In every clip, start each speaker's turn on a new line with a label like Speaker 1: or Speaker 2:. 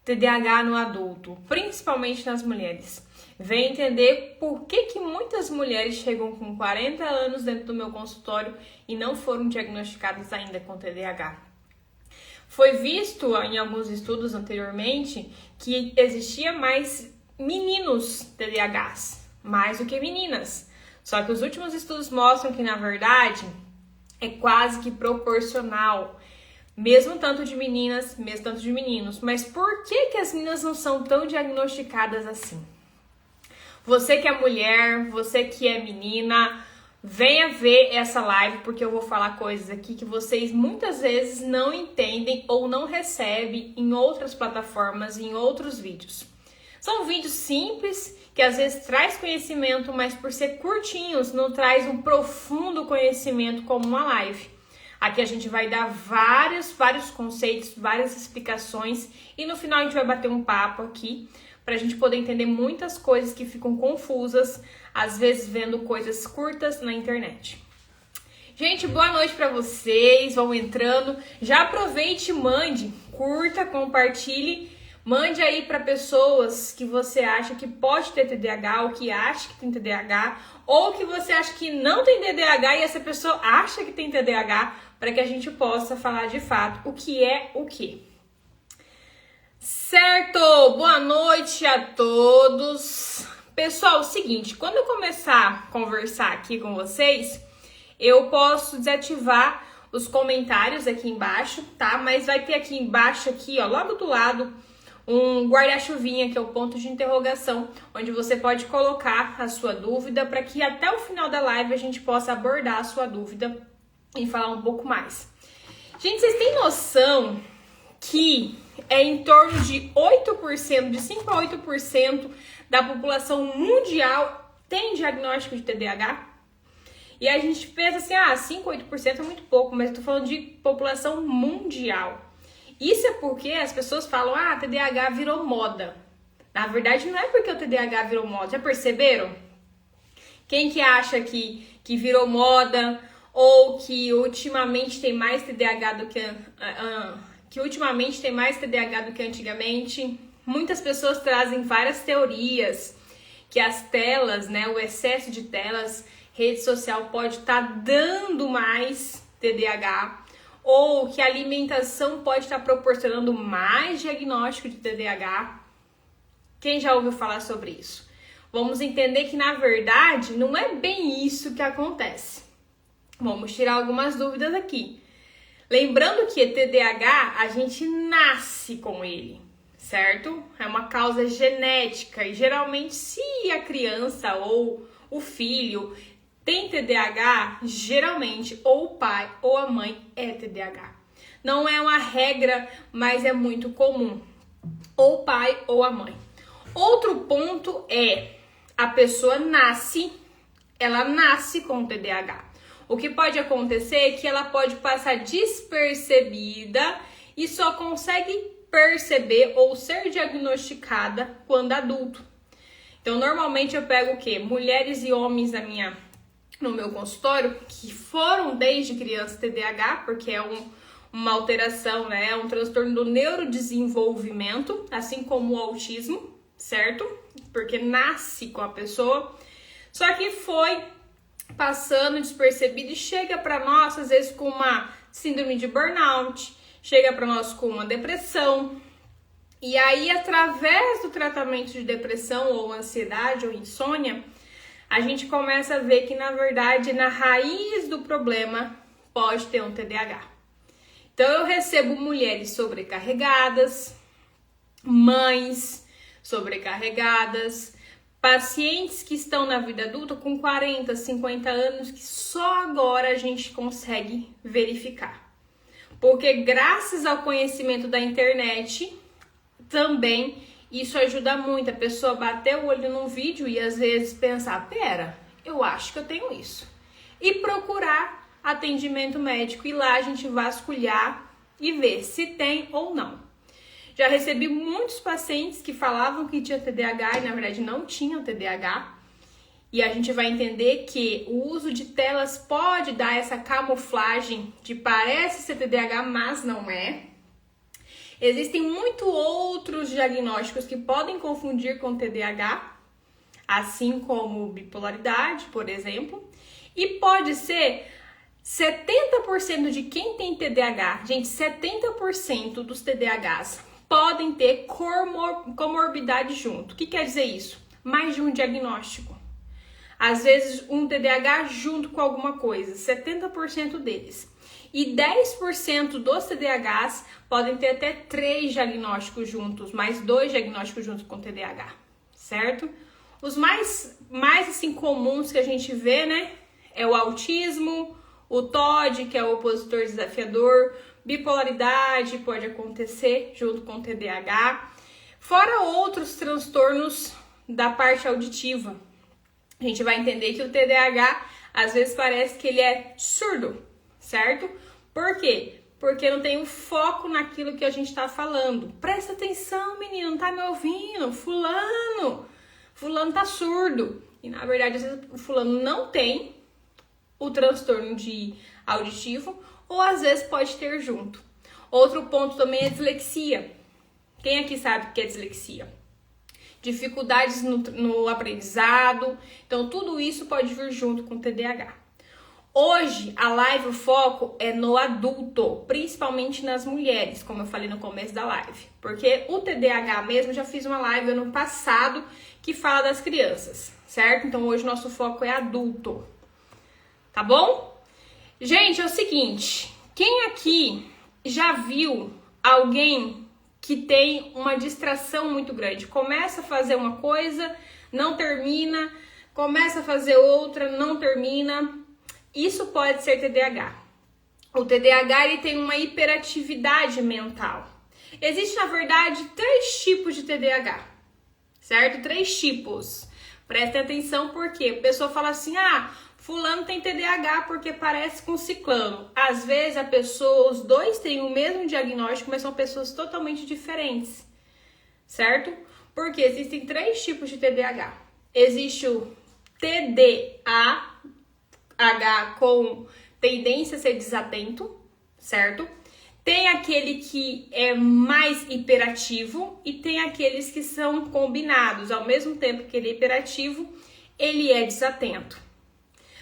Speaker 1: TDAH no adulto, principalmente nas mulheres. Vem entender por que muitas mulheres chegam com 40 anos dentro do meu consultório e não foram diagnosticadas ainda com TDAH. Foi visto em alguns estudos anteriormente que existia mais meninos TDAHs, mais do que meninas. Só que os últimos estudos mostram que, na verdade, é quase que proporcional. Mesmo tanto de meninas, mesmo tanto de meninos. Mas por que as meninas não são tão diagnosticadas assim? Você que é mulher, você que é menina, venha ver essa live, porque eu vou falar coisas aqui que vocês muitas vezes não entendem ou não recebem em outras plataformas, em outros vídeos. São vídeos simples, que às vezes traz conhecimento, mas por ser curtinhos, não traz um profundo conhecimento como uma live. Aqui a gente vai dar vários conceitos, várias explicações e no final a gente vai bater um papo aqui para a gente poder entender muitas coisas que ficam confusas, às vezes vendo coisas curtas na internet. Gente, boa noite para vocês, vão entrando, já aproveite e mande, curta, compartilhe, mande aí para pessoas que você acha que pode ter TDAH ou que acha que tem TDAH ou que você acha que não tem TDAH e essa pessoa acha que tem TDAH, para que a gente possa falar de fato o que é o que. Certo? Boa noite a todos. Pessoal, é o seguinte, quando eu começar a conversar aqui com vocês, eu posso desativar os comentários aqui embaixo, tá? Mas vai ter aqui embaixo, aqui, ó, logo do lado, um guarda-chuvinha, que é o ponto de interrogação, onde você pode colocar a sua dúvida para que até o final da live a gente possa abordar a sua dúvida e falar um pouco mais. Gente, vocês têm noção que é em torno de 8%, de 5 a 8% da população mundial tem diagnóstico de TDAH? E a gente pensa assim, 5 a 8% é muito pouco, mas eu tô falando de população mundial. Isso é porque as pessoas falam, TDAH virou moda. Na verdade, não é porque o TDAH virou moda. Já perceberam? Quem que acha que virou moda ou que ultimamente tem mais TDAH do que antigamente? Muitas pessoas trazem várias teorias que as telas, né, o excesso de telas, rede social pode estar dando mais TDAH, ou que a alimentação pode estar proporcionando mais diagnóstico de TDAH. Quem já ouviu falar sobre isso? Vamos entender que, na verdade, não é bem isso que acontece. Vamos tirar algumas dúvidas aqui. Lembrando que TDAH, a gente nasce com ele, certo? É uma causa genética e, geralmente, se a criança ou o filho tem TDAH, geralmente ou o pai ou a mãe é TDAH. Não é uma regra, mas é muito comum. Ou o pai ou a mãe. Outro ponto é, a pessoa ela nasce com TDAH. O que pode acontecer é que ela pode passar despercebida e só consegue perceber ou ser diagnosticada quando adulto. Então, normalmente eu pego o quê? Mulheres e homens no meu consultório, que foram desde criança TDAH, porque é uma alteração, né? É um transtorno do neurodesenvolvimento, assim como o autismo, certo? Porque nasce com a pessoa, só que foi passando despercebido e chega para nós, às vezes, com uma síndrome de burnout, chega para nós com uma depressão. E aí, através do tratamento de depressão ou ansiedade ou insônia, a gente começa a ver que, na verdade, na raiz do problema pode ter um TDAH. Então, eu recebo mulheres sobrecarregadas, mães sobrecarregadas, pacientes que estão na vida adulta com 40, 50 anos, que só agora a gente consegue verificar. Porque graças ao conhecimento da internet, também isso ajuda muito a pessoa bater o olho num vídeo e às vezes pensar, pera, eu acho que eu tenho isso. E procurar atendimento médico e lá a gente vasculhar e ver se tem ou não. Já recebi muitos pacientes que falavam que tinha TDAH e na verdade não tinham TDAH. E a gente vai entender que o uso de telas pode dar essa camuflagem de parece ser TDAH, mas não é. Existem muitos outros diagnósticos que podem confundir com TDAH, assim como bipolaridade, por exemplo, e pode ser 70% de quem tem TDAH, gente, 70% dos TDAHs podem ter comorbidade junto. O que quer dizer isso? Mais de um diagnóstico. Às vezes um TDAH junto com alguma coisa, 70% deles. E 10% dos TDAHs podem ter até 3 diagnósticos juntos, mais 2 diagnósticos juntos com TDAH, certo? Os mais assim, comuns que a gente vê, né, é o autismo, o TOD, que é o opositor desafiador, bipolaridade pode acontecer junto com TDAH, fora outros transtornos da parte auditiva. A gente vai entender que o TDAH, às vezes, parece que ele é surdo, certo? Por quê? Porque não tem um foco naquilo que a gente está falando. Presta atenção, menino, não tá me ouvindo? Fulano tá surdo. E, na verdade, às vezes, o fulano não tem o transtorno de auditivo, ou às vezes pode ter junto. Outro ponto também é dislexia. Quem aqui sabe o que é dislexia? Dificuldades no aprendizado. Então, tudo isso pode vir junto com o TDAH. Hoje, a live, o foco é no adulto, principalmente nas mulheres, como eu falei no começo da live. Porque o TDAH mesmo, já fiz uma live ano passado que fala das crianças, certo? Então, hoje nosso foco é adulto. Tá bom? Gente, é o seguinte, quem aqui já viu alguém que tem uma distração muito grande? Começa a fazer uma coisa, não termina, começa a fazer outra, não termina. Isso pode ser TDAH. O TDAH ele tem uma hiperatividade mental. Existe, na verdade, 3 tipos de TDAH, certo? 3 tipos. Prestem atenção porque a pessoa fala assim, fulano tem TDAH porque parece com ciclano. Às vezes os dois têm o mesmo diagnóstico, mas são pessoas totalmente diferentes, certo? Porque existem 3 tipos de TDAH. Existe o TDAH com tendência a ser desatento, certo? Tem aquele que é mais hiperativo e tem aqueles que são combinados. Ao mesmo tempo que ele é hiperativo, ele é desatento.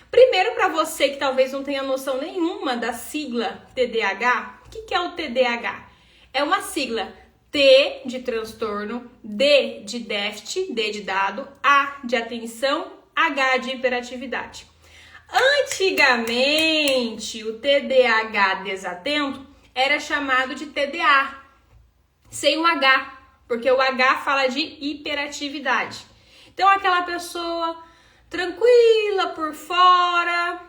Speaker 1: Primeiro, para você que talvez não tenha noção nenhuma da sigla TDAH, o que é o TDAH? É uma sigla T de transtorno, D de déficit, D de dado, A de atenção, H de hiperatividade. Antigamente, o TDAH desatento era chamado de TDA, sem o H, porque o H fala de hiperatividade. Então, aquela pessoa tranquila por fora,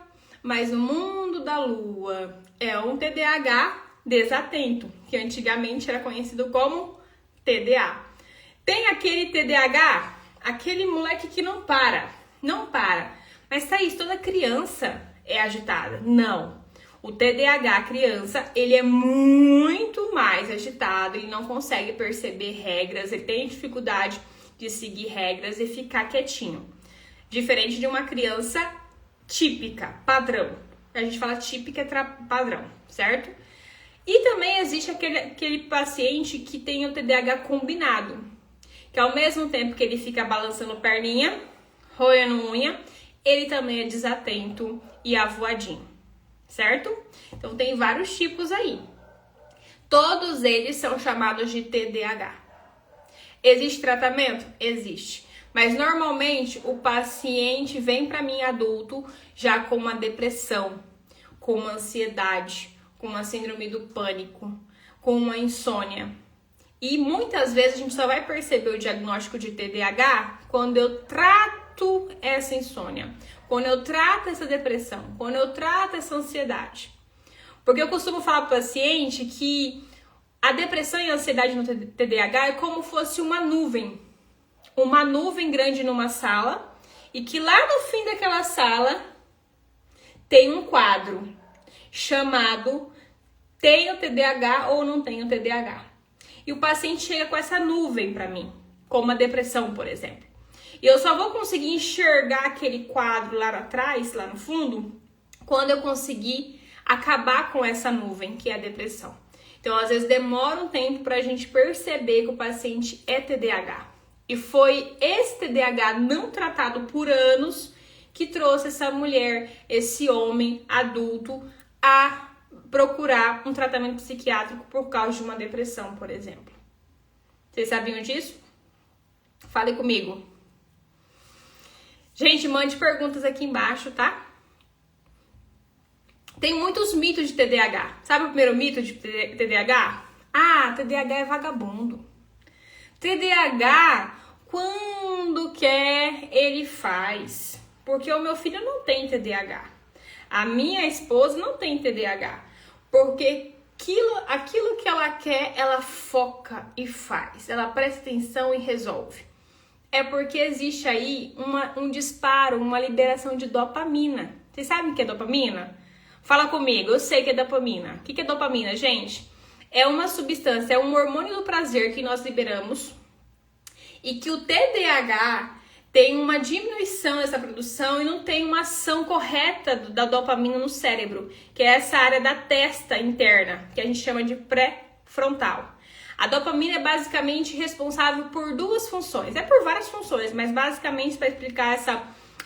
Speaker 1: mas no mundo da lua é um TDAH desatento, que antigamente era conhecido como TDA. Tem aquele TDAH, aquele moleque que não para. Mas Thaís, toda criança é agitada. Não. O TDAH criança, ele é muito mais agitado, ele não consegue perceber regras, ele tem dificuldade de seguir regras e ficar quietinho. Diferente de uma criança típica, padrão. A gente fala típica é padrão, certo? E também existe aquele paciente que tem o TDAH combinado, que ao mesmo tempo que ele fica balançando perninha, roendo unha, ele também é desatento e avoadinho, certo? Então tem vários tipos aí. Todos eles são chamados de TDAH. Existe tratamento? Existe. Mas normalmente o paciente vem para mim adulto já com uma depressão, com uma ansiedade, com uma síndrome do pânico, com uma insônia. E muitas vezes a gente só vai perceber o diagnóstico de TDAH quando eu trato essa insônia, quando eu trato essa depressão, quando eu trato essa ansiedade. Porque eu costumo falar para o paciente que a depressão e a ansiedade no TDAH é como se fosse uma nuvem grande numa sala, e que lá no fim daquela sala tem um quadro chamado tenho TDAH ou não tenho TDAH. E o paciente chega com essa nuvem para mim, como a depressão, por exemplo. E eu só vou conseguir enxergar aquele quadro lá atrás, lá no fundo, quando eu conseguir acabar com essa nuvem, que é a depressão. Então, Então, às vezes, demora um tempo para a gente perceber que o paciente é TDAH. E foi esse TDAH não tratado por anos que trouxe essa mulher, esse homem adulto, a procurar um tratamento psiquiátrico por causa de uma depressão, por exemplo. Vocês sabiam disso? Fale comigo. Gente, mande perguntas aqui embaixo, tá? Tem muitos mitos de TDAH. Sabe o primeiro mito de TDAH? Ah, TDAH é vagabundo. TDAH, quando quer, ele faz. Porque o meu filho não tem TDAH. A minha esposa não tem TDAH. Porque aquilo que ela quer, ela foca e faz. Ela presta atenção e resolve. É porque existe aí um disparo, uma liberação de dopamina. Vocês sabem o que é dopamina? Fala comigo, eu sei que é dopamina. O que é dopamina, gente? É uma substância, é um hormônio do prazer que nós liberamos e que o TDAH tem uma diminuição dessa produção e não tem uma ação correta da dopamina no cérebro, que é essa área da testa interna, que a gente chama de pré-frontal. A dopamina é basicamente responsável por duas funções, é por várias funções, mas basicamente para explicar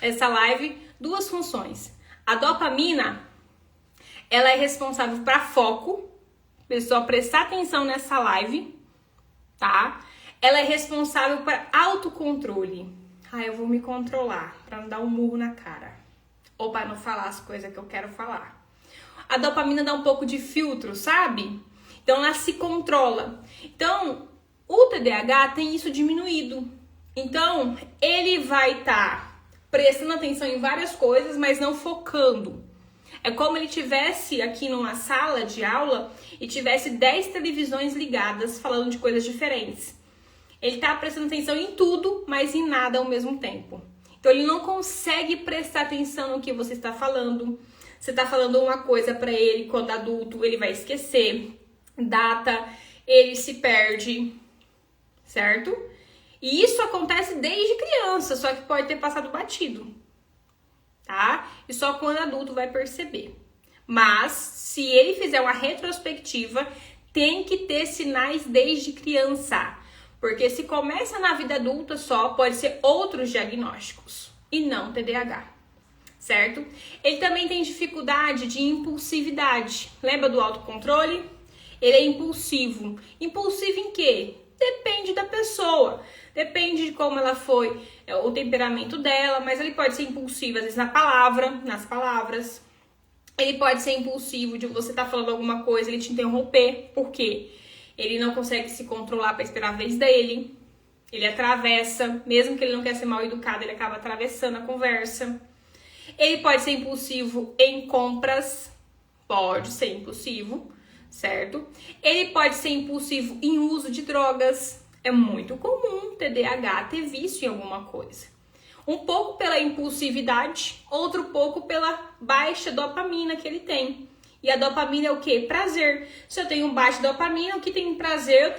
Speaker 1: essa live, duas funções. A dopamina, ela é responsável para foco, pessoal prestar atenção nessa live, tá? Ela é responsável para autocontrole. Eu vou me controlar para não dar um murro na cara ou para não falar as coisas que eu quero falar. A dopamina dá um pouco de filtro, sabe? Então ela se controla. Então o TDAH tem isso diminuído. Então ele vai estar prestando atenção em várias coisas, mas não focando. É como ele tivesse aqui numa sala de aula e tivesse 10 televisões ligadas falando de coisas diferentes. Ele tá prestando atenção em tudo, mas em nada ao mesmo tempo. Então ele não consegue prestar atenção no que você está falando. Você tá falando uma coisa para ele, quando adulto ele vai esquecer. Data, ele se perde, certo? E isso acontece desde criança, só que pode ter passado batido, tá? E só quando adulto vai perceber. Mas, se ele fizer uma retrospectiva, tem que ter sinais desde criança. Porque se começa na vida adulta só, pode ser outros diagnósticos e não TDAH, certo? Ele também tem dificuldade de impulsividade. Lembra do autocontrole? Ele é impulsivo. Impulsivo em quê? Depende da pessoa. Depende de como ela foi, o temperamento dela, mas ele pode ser impulsivo, às vezes nas palavras. Ele pode ser impulsivo de você estar falando alguma coisa, ele te interromper. Por quê? Ele não consegue se controlar para esperar a vez dele. Ele atravessa, mesmo que ele não quer ser mal educado, ele acaba atravessando a conversa. Ele pode ser impulsivo em compras. Pode ser impulsivo, certo? Ele pode ser impulsivo em uso de drogas. É muito comum TDAH ter vício em alguma coisa. Um pouco pela impulsividade, outro pouco pela baixa dopamina que ele tem. E a dopamina é o quê? Prazer. Se eu tenho baixa dopamina, o que tem prazer, eu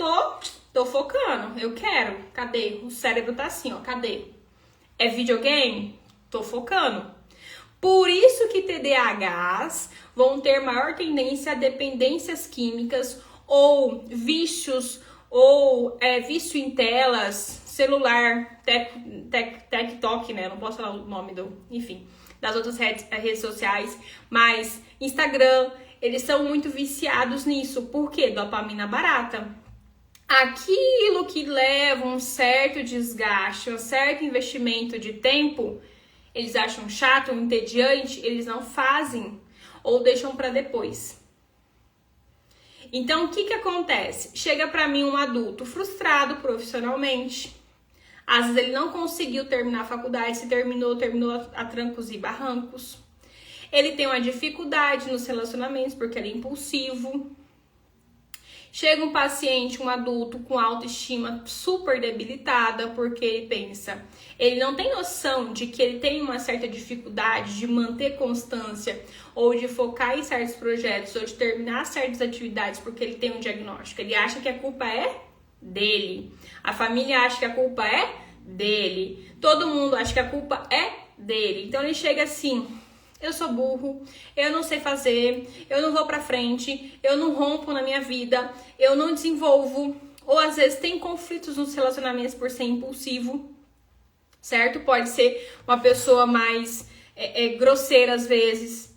Speaker 1: tô focando. Eu quero. Cadê? O cérebro tá assim, ó. Cadê? É videogame? Tô focando. Por isso que TDAHs vão ter maior tendência a dependências químicas ou vícios, ou vício em telas, celular, TikTok, né? Não posso falar o nome das outras redes sociais, mas Instagram, eles são muito viciados nisso. Por quê? Dopamina barata. Aquilo que leva um certo desgaste, um certo investimento de tempo, eles acham chato, entediante, eles não fazem ou deixam para depois. Então, o que acontece? Chega para mim um adulto frustrado profissionalmente. Às vezes ele não conseguiu terminar a faculdade, se terminou a trancos e barrancos. Ele tem uma dificuldade nos relacionamentos porque ele é impulsivo. Chega um paciente, um adulto com autoestima super debilitada porque ele pensa, ele não tem noção de que ele tem uma certa dificuldade de manter constância ou de focar em certos projetos ou de terminar certas atividades porque ele tem um diagnóstico. Ele acha que a culpa é dele. A família acha que a culpa é dele. Todo mundo acha que a culpa é dele. Então ele chega assim, eu sou burro, eu não sei fazer, eu não vou pra frente, eu não rompo na minha vida, eu não desenvolvo, ou às vezes tem conflitos nos relacionamentos por ser impulsivo, certo? Pode ser uma pessoa mais grosseira às vezes.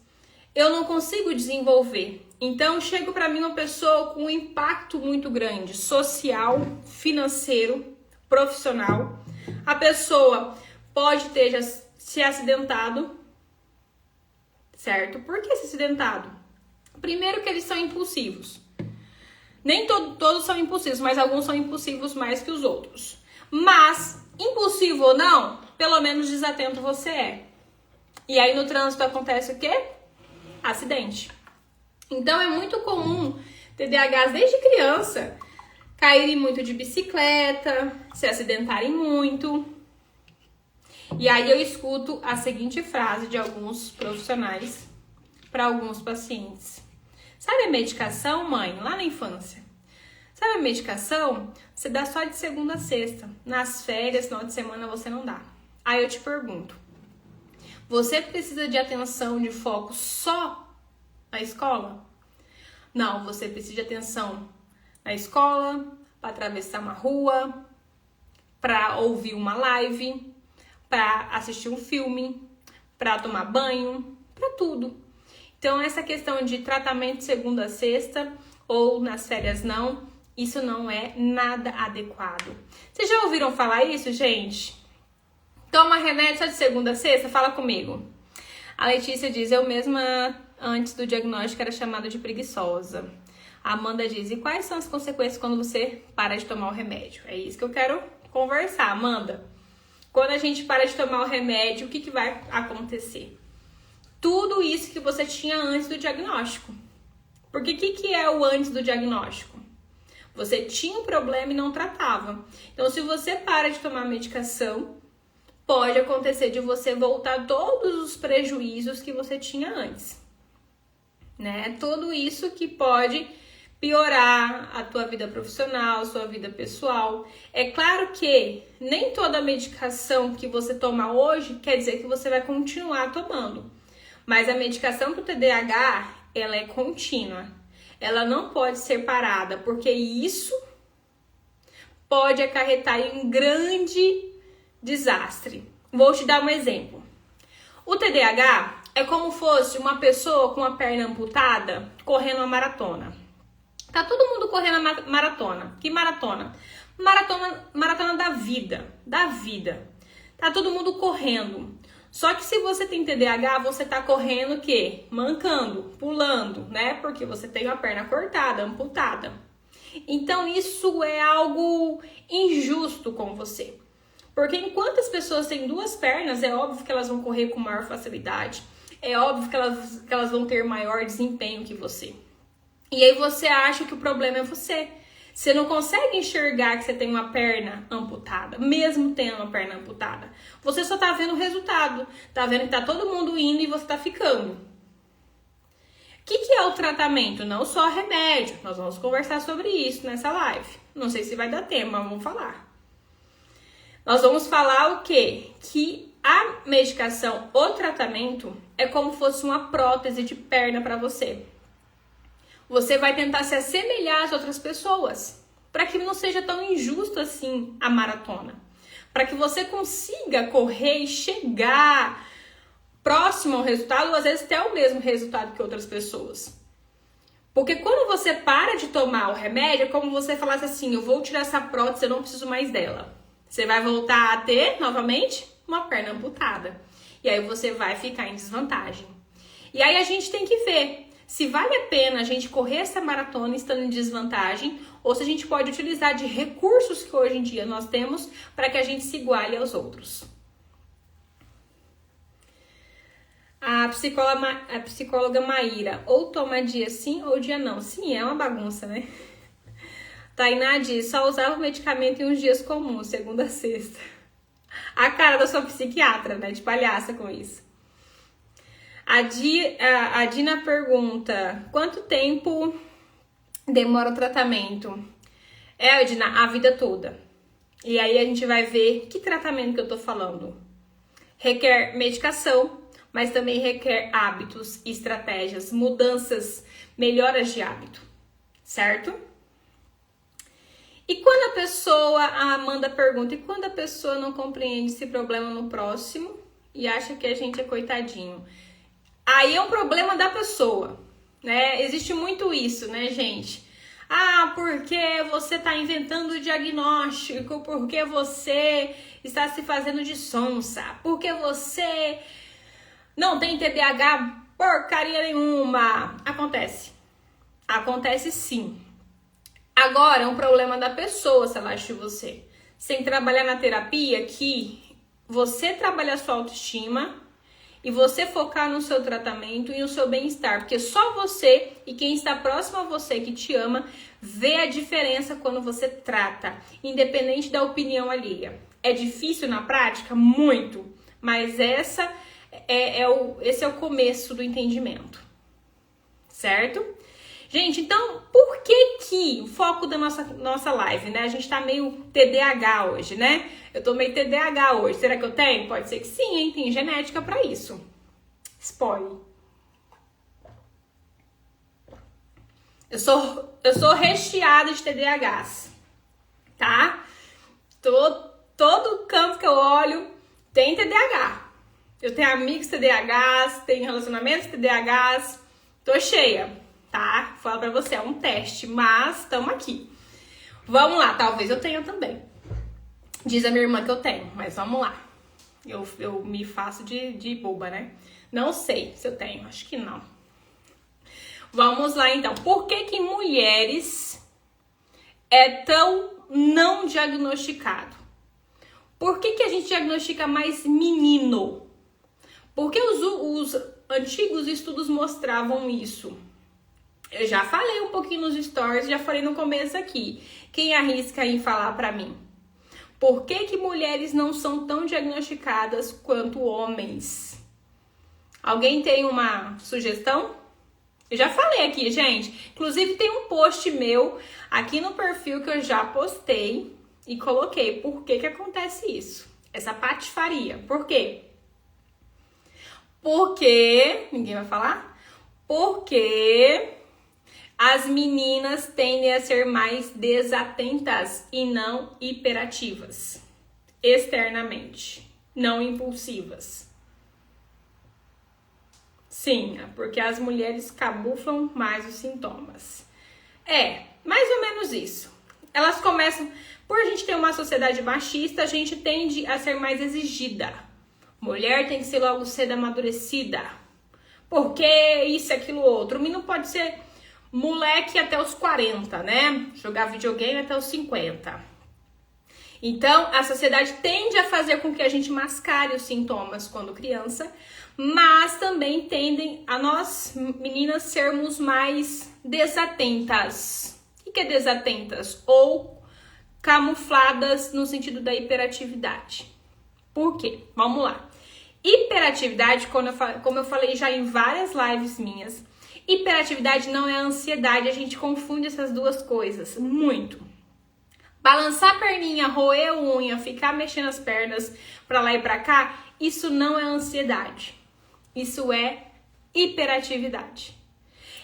Speaker 1: Eu não consigo desenvolver. Então, chega pra mim uma pessoa com um impacto muito grande, social, financeiro, profissional. A pessoa pode ter já se acidentado, certo? Por que se acidentado? Primeiro que eles são impulsivos. Nem todos são impulsivos, mas alguns são impulsivos mais que os outros. Mas, impulsivo ou não, pelo menos desatento você é. E aí no trânsito acontece o quê? Acidente. Então é muito comum TDAHs desde criança caírem muito de bicicleta, se acidentarem muito. E aí eu escuto a seguinte frase de alguns profissionais para alguns pacientes. Sabe a medicação, mãe, lá na infância? Sabe a medicação? Você dá só de segunda a sexta. Nas férias, final de semana, você não dá. Aí eu te pergunto, você precisa de atenção, de foco só na escola? Não, você precisa de atenção na escola, para atravessar uma rua, para ouvir uma live, para assistir um filme, para tomar banho, para tudo. Então, essa questão de tratamento de segunda a sexta ou nas férias não, isso não é nada adequado. Vocês já ouviram falar isso, gente? Toma remédio só de segunda a sexta? Fala comigo. A Letícia diz, eu mesma antes do diagnóstico era chamada de preguiçosa. A Amanda diz, e quais são as consequências quando você para de tomar o remédio? É isso que eu quero conversar, Amanda. Quando a gente para de tomar o remédio, o que vai acontecer? Tudo isso que você tinha antes do diagnóstico. Porque o que é o antes do diagnóstico? Você tinha um problema e não tratava. Então, se você para de tomar medicação, pode acontecer de você voltar todos os prejuízos que você tinha antes. Né? Tudo isso que pode piorar a tua vida profissional, sua vida pessoal. É claro que nem toda medicação que você toma hoje quer dizer que você vai continuar tomando. Mas a medicação para o TDAH, ela é contínua. Ela não pode ser parada, porque isso pode acarretar em um grande desastre. Vou te dar um exemplo. O TDAH é como fosse uma pessoa com a perna amputada correndo uma maratona. Tá todo mundo correndo a maratona. Que maratona? Maratona da vida. Da vida. Tá todo mundo correndo. Só que se você tem TDAH, você tá correndo o quê? Mancando, pulando, né? Porque você tem a perna cortada, amputada. Então isso é algo injusto com você. Porque enquanto as pessoas têm duas pernas, é óbvio que elas vão correr com maior facilidade. É óbvio que elas vão ter maior desempenho que você. E aí você acha que o problema é você. Você não consegue enxergar que você tem uma perna amputada, mesmo tendo uma perna amputada. Você só tá vendo o resultado. Tá vendo que tá todo mundo indo e você tá ficando. O que é o tratamento? Não só remédio. Nós vamos conversar sobre isso nessa live. Não sei se vai dar tempo, mas vamos falar. Nós vamos falar o quê? Que a medicação, o tratamento, é como se fosse uma prótese de perna para você. Você vai tentar se assemelhar às outras pessoas, para que não seja tão injusto assim a maratona. Para que você consiga correr e chegar próximo ao resultado, ou às vezes até o mesmo resultado que outras pessoas. Porque quando você para de tomar o remédio, é como você falasse assim, eu vou tirar essa prótese, eu não preciso mais dela. Você vai voltar a ter, novamente, uma perna amputada. E aí você vai ficar em desvantagem. E aí a gente tem que ver se vale a pena a gente correr essa maratona estando em desvantagem ou se a gente pode utilizar de recursos que hoje em dia nós temos para que a gente se iguale aos outros. A psicóloga Maíra, ou toma dia sim ou dia não. Sim, é uma bagunça, né? Tainá diz, só usava o medicamento em uns dias comuns, segunda a sexta. A cara da sua psiquiatra, né? De palhaça com isso. A Dina pergunta, quanto tempo demora o tratamento? Dina, a vida toda. E aí a gente vai ver que tratamento que eu tô falando. Requer medicação, mas também requer hábitos, estratégias, mudanças, melhoras de hábito, certo? E quando a Amanda pergunta, e quando a pessoa não compreende esse problema no próximo e acha que a gente é coitadinho? Aí é um problema da pessoa, né? Existe muito isso, né, gente? Ah, porque você está inventando o diagnóstico, porque você está se fazendo de sonsa, porque você não tem TDAH porcaria nenhuma. Acontece sim. Agora é um problema da pessoa se ela acha de você. Sem trabalhar na terapia, que você trabalha a sua autoestima e você focar no seu tratamento e no seu bem-estar, porque só você e quem está próximo a você, que te ama, vê a diferença quando você trata, independente da opinião alheia. É difícil na prática? Muito, mas esse é o começo do entendimento, certo? Gente, então, por que o foco da nossa live, né? A gente tá meio TDAH hoje, né? Eu tô meio TDAH hoje. Será que eu tenho? Pode ser que sim, hein? Tem genética pra isso. Spoiler. Eu sou recheada de TDAHs, tá? Todo canto que eu olho tem TDAH. Eu tenho amigos TDAHs, tenho relacionamentos TDAHs. Tô cheia. Tá? Falo pra você, é um teste, mas estamos aqui. Vamos lá, talvez eu tenha também. Diz a minha irmã que eu tenho, mas vamos lá. Eu me faço de boba, né? Não sei se eu tenho, acho que não. Vamos lá então. Por que mulheres é tão não diagnosticado? Por que a gente diagnostica mais menino? Porque os antigos estudos mostravam isso. Eu já falei um pouquinho nos stories, já falei no começo aqui. Quem arrisca em falar pra mim? Por que mulheres não são tão diagnosticadas quanto homens? Alguém tem uma sugestão? Eu já falei aqui, gente. Inclusive tem um post meu aqui no perfil que eu já postei e coloquei. Por que acontece isso? Essa patifaria. Por quê? Porque... Ninguém vai falar? Porque... as meninas tendem a ser mais desatentas e não hiperativas, externamente, não impulsivas. Sim, porque as mulheres camuflam mais os sintomas. É, mais ou menos isso. Elas começam, por a gente ter uma sociedade machista, a gente tende a ser mais exigida. Mulher tem que ser logo cedo amadurecida. Porque isso, aquilo, outro. O menino pode ser moleque até os 40, né? Jogar videogame até os 50. Então, a sociedade tende a fazer com que a gente mascare os sintomas quando criança, mas também tendem a nós, meninas, sermos mais desatentas. O que é desatentas? Ou camufladas no sentido da hiperatividade. Por quê? Vamos lá. Hiperatividade, como eu falei já em várias lives minhas, hiperatividade não é ansiedade, a gente confunde essas duas coisas muito. Balançar a perninha, roer a unha, ficar mexendo as pernas pra lá e pra cá, isso não é ansiedade. Isso é hiperatividade.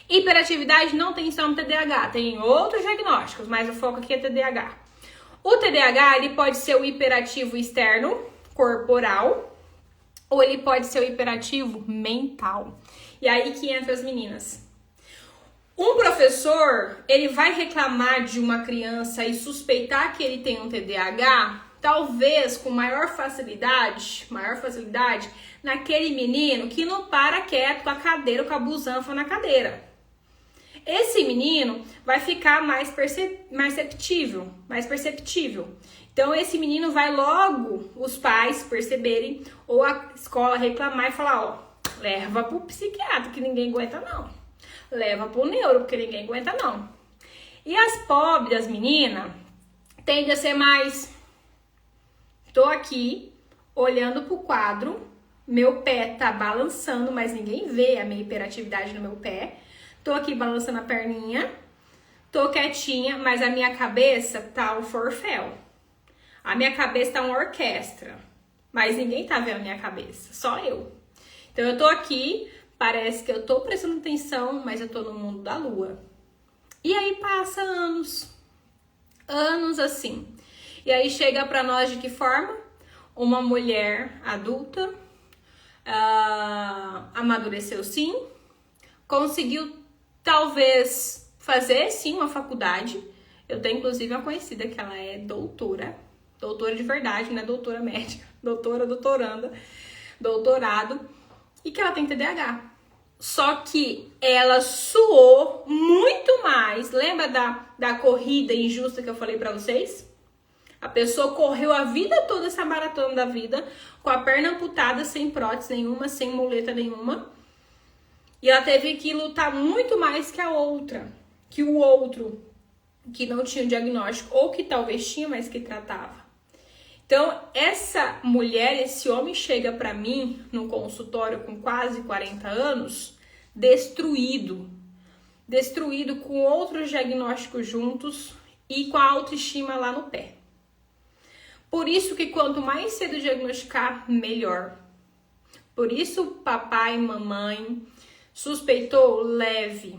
Speaker 1: Hiperatividade não tem só no TDAH, tem outros diagnósticos, mas o foco aqui é TDAH. O TDAH, ele pode ser o hiperativo externo, corporal, ou ele pode ser o hiperativo mental. E aí que entra as meninas. Um professor, ele vai reclamar de uma criança e suspeitar que ele tem um TDAH, talvez com maior facilidade, naquele menino que não para quieto com a cadeira, com a busanfa na cadeira. Esse menino vai ficar mais perceptível. Então, esse menino vai logo os pais perceberem ou a escola reclamar e falar, ó, leva pro psiquiatra, que ninguém aguenta não. Leva pro neuro, porque ninguém aguenta não. E as pobres, as meninas, tendem a ser mais... Tô aqui, olhando pro quadro, meu pé tá balançando, mas ninguém vê a minha hiperatividade no meu pé. Tô aqui balançando a perninha, tô quietinha, mas a minha cabeça tá um forféu. A minha cabeça tá uma orquestra, mas ninguém tá vendo a minha cabeça, só eu. Então eu tô aqui, parece que eu tô prestando atenção, mas eu tô no mundo da lua. E aí passa anos assim. E aí chega pra nós de que forma? Uma mulher adulta, amadureceu sim, conseguiu talvez fazer sim uma faculdade. Eu tenho inclusive uma conhecida que ela é doutora de verdade, não é doutora médica, doutoranda, doutorado, e que ela tem TDAH. Só que ela suou muito mais. Lembra da corrida injusta que eu falei pra vocês? A pessoa correu a vida toda, essa maratona da vida, com a perna amputada, sem prótese nenhuma, sem muleta nenhuma. E ela teve que lutar muito mais que a outra, que o outro, que não tinha o diagnóstico, ou que talvez tinha, mas que tratava. Então, essa mulher, esse homem chega pra mim no consultório com quase 40 anos, destruído com outros diagnósticos juntos e com a autoestima lá no pé. Por isso que quanto mais cedo diagnosticar, melhor. Por isso, papai, mamãe, suspeitou, leve.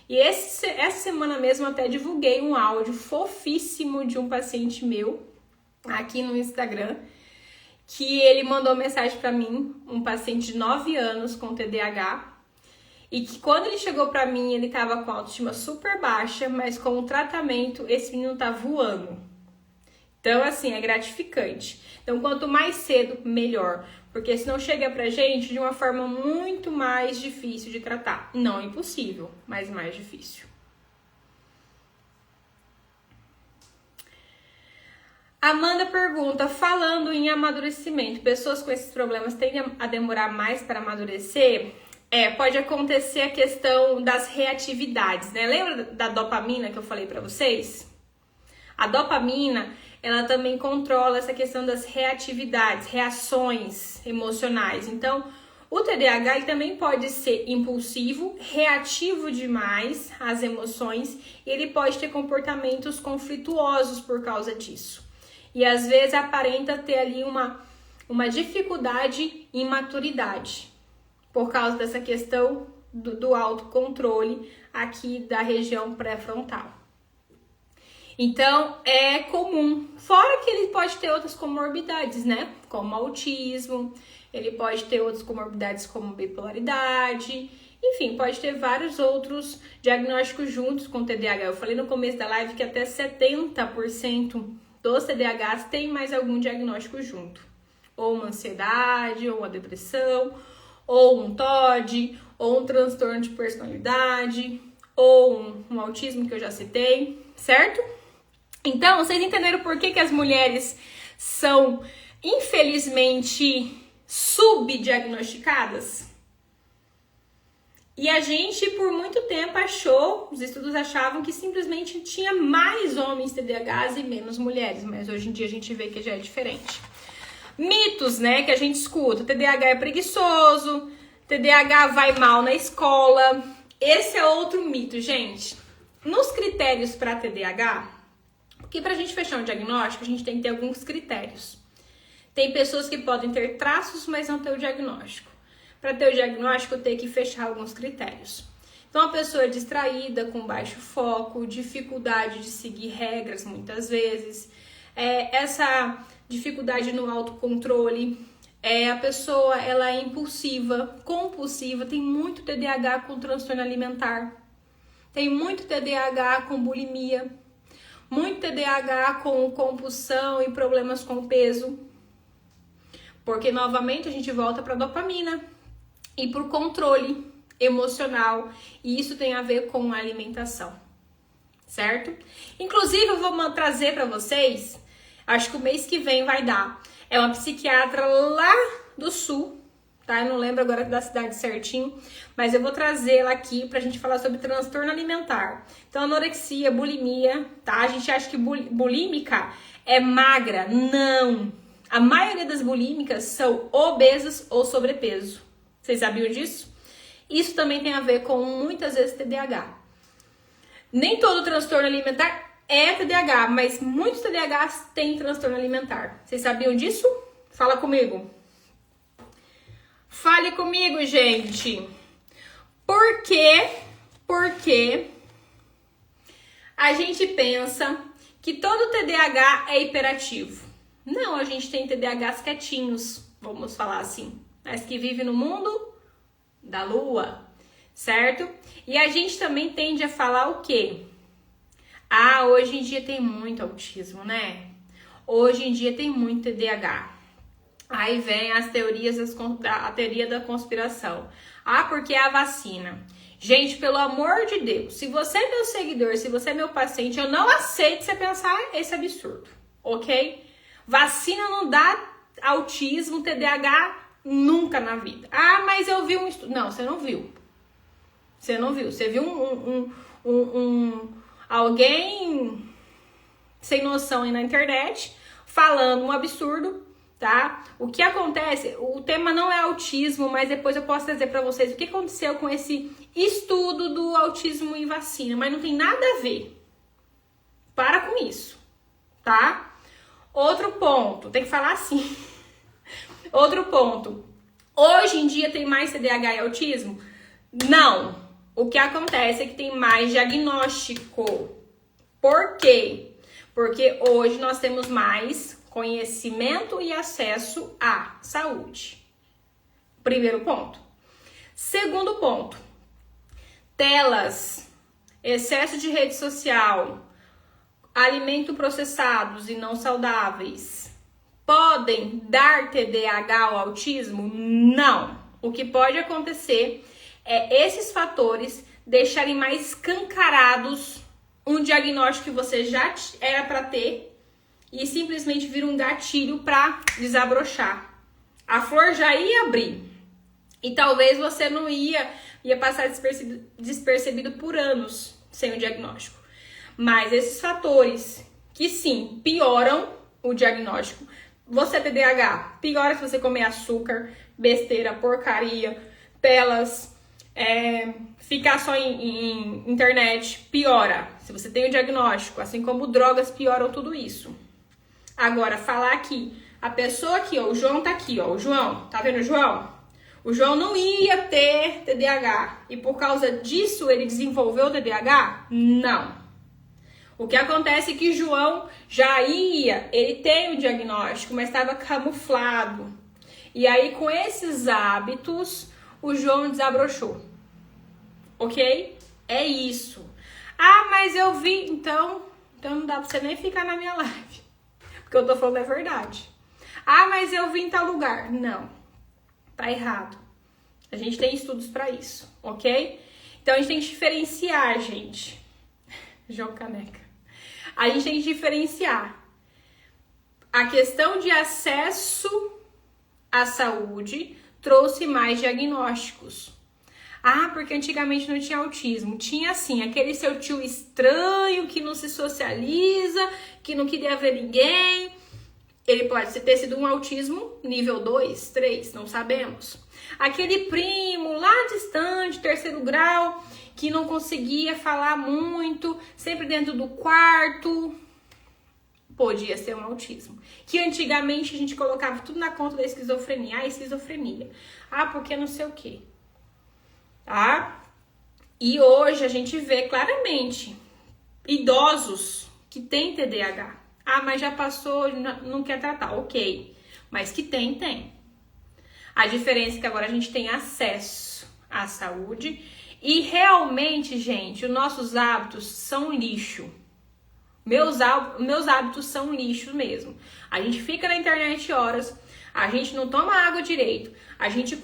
Speaker 1: E essa semana mesmo eu até divulguei um áudio fofíssimo de um paciente meu, aqui no Instagram, que ele mandou mensagem para mim, um paciente de 9 anos com TDAH, e que quando ele chegou para mim, ele tava com a autoestima super baixa, mas com o tratamento, esse menino tá voando. Então, assim, é gratificante. Então, quanto mais cedo, melhor, porque senão chega pra gente de uma forma muito mais difícil de tratar. Não impossível, mas mais difícil. Amanda pergunta, falando em amadurecimento, pessoas com esses problemas tendem a demorar mais para amadurecer? Pode acontecer a questão das reatividades, né? Lembra da dopamina que eu falei para vocês? A dopamina, ela também controla essa questão das reatividades, reações emocionais. Então, o TDAH ele também pode ser impulsivo, reativo demais às emoções, e ele pode ter comportamentos conflituosos por causa disso. E às vezes aparenta ter ali uma dificuldade em maturidade, por causa dessa questão do autocontrole aqui da região pré-frontal. Então, é comum. Fora que ele pode ter outras comorbidades, né? Como autismo, ele pode ter outras comorbidades como bipolaridade, enfim, pode ter vários outros diagnósticos juntos com TDAH. Eu falei no começo da live que até 70% dos TDAHs tem mais algum diagnóstico junto. Ou uma ansiedade, ou uma depressão, ou um TOD, ou um transtorno de personalidade, ou um autismo que eu já citei, certo? Então, vocês entenderam por que as mulheres são, infelizmente, subdiagnosticadas? E a gente, por muito tempo, os estudos achavam que simplesmente tinha mais homens TDAHs e menos mulheres, mas hoje em dia a gente vê que já é diferente. Mitos, né, que a gente escuta, TDAH é preguiçoso, TDAH vai mal na escola. Esse é outro mito, gente. Nos critérios para TDAH, porque pra gente fechar um diagnóstico, a gente tem que ter alguns critérios. Tem pessoas que podem ter traços, mas não ter o diagnóstico. Para ter o diagnóstico, eu tenho que fechar alguns critérios. Então, a pessoa é distraída, com baixo foco, dificuldade de seguir regras muitas vezes, essa dificuldade no autocontrole, a pessoa ela é impulsiva, compulsiva, tem muito TDAH com transtorno alimentar, tem muito TDAH com bulimia, muito TDAH com compulsão e problemas com peso, porque novamente a gente volta para a dopamina e para o controle emocional, e isso tem a ver com a alimentação, certo? Inclusive eu vou trazer para vocês, acho que o mês que vem vai dar, é uma psiquiatra lá do sul, tá? Eu não lembro agora da cidade certinho, mas eu vou trazê-la aqui pra gente falar sobre transtorno alimentar. Então, anorexia, bulimia, tá? A gente acha que bulímica é magra. Não! A maioria das bulímicas são obesas ou sobrepeso. Vocês sabiam disso? Isso também tem a ver com, muitas vezes, TDAH. Nem todo transtorno alimentar é TDAH, mas muitos TDAHs têm transtorno alimentar. Vocês sabiam disso? Fala comigo. Fale comigo, gente. Por que a gente pensa que todo TDAH é hiperativo? Não, a gente tem TDAHs quietinhos, vamos falar assim, mas que vive no mundo da lua, certo? E a gente também tende a falar o quê? Ah, hoje em dia tem muito autismo, né? Hoje em dia tem muito TDAH. Aí vem as teorias, a teoria da conspiração. Ah, porque é a vacina. Gente, pelo amor de Deus, se você é meu seguidor, se você é meu paciente, eu não aceito você pensar esse absurdo, ok? Vacina não dá autismo, TDAH nunca na vida. Ah, mas eu vi um estudo. Não, você não viu. Você não viu. Você viu alguém sem noção aí na internet falando um absurdo, tá? O que acontece, o tema não é autismo, mas depois eu posso trazer pra vocês o que aconteceu com esse estudo do autismo e vacina, mas não tem nada a ver. Para com isso, tá? Outro ponto, tem que falar assim. Outro ponto. Hoje em dia tem mais TDAH e autismo? Não. O que acontece é que tem mais diagnóstico. Por quê? Porque hoje nós temos mais conhecimento e acesso à saúde. Primeiro ponto. Segundo ponto. Telas, excesso de rede social, alimentos processados e não saudáveis podem dar TDAH ou autismo? Não. O que pode acontecer é esses fatores deixarem mais escancarados um diagnóstico que você já era para ter e simplesmente vira um gatilho para desabrochar. A flor já ia abrir e talvez você não ia passar despercebido por anos sem o diagnóstico. Mas esses fatores que sim pioram o diagnóstico. Você TDAH, piora se você comer açúcar, besteira, porcaria, telas, ficar só em internet, piora. Se você tem o diagnóstico, assim como drogas pioram tudo isso. Agora, falar que a pessoa aqui, ó, o João tá aqui, ó, o João, tá vendo o João? O João não ia ter TDAH e por causa disso ele desenvolveu o TDAH? Não. O que acontece é que o João ele tem o diagnóstico, mas estava camuflado. E aí, com esses hábitos, o João desabrochou. Ok? É isso. Ah, mas eu vi, então não dá pra você nem ficar na minha live. Porque eu tô falando a verdade. Ah, mas eu vi em tal lugar. Não. Tá errado. A gente tem estudos pra isso, ok? Então, a gente tem que diferenciar, gente. João Caneca. A gente tem que diferenciar a questão de acesso à saúde trouxe mais diagnósticos. Ah, porque antigamente não tinha autismo. Tinha assim, aquele seu tio estranho que não se socializa, que não queria ver ninguém. Ele pode ter sido um autismo nível 2, 3, não sabemos. Aquele primo lá distante, 3º grau, que não conseguia falar muito, sempre dentro do quarto, podia ser um autismo. Que antigamente a gente colocava tudo na conta da esquizofrenia. Ah, esquizofrenia. Ah, porque não sei o quê. Tá? E hoje a gente vê claramente idosos que têm TDAH. Ah, mas já passou, não quer tratar. Ok. Mas que tem. A diferença é que agora a gente tem acesso à saúde. E realmente, gente, os nossos hábitos são lixo. Meus hábitos são lixo mesmo. A gente fica na internet horas, a gente não toma água direito, a gente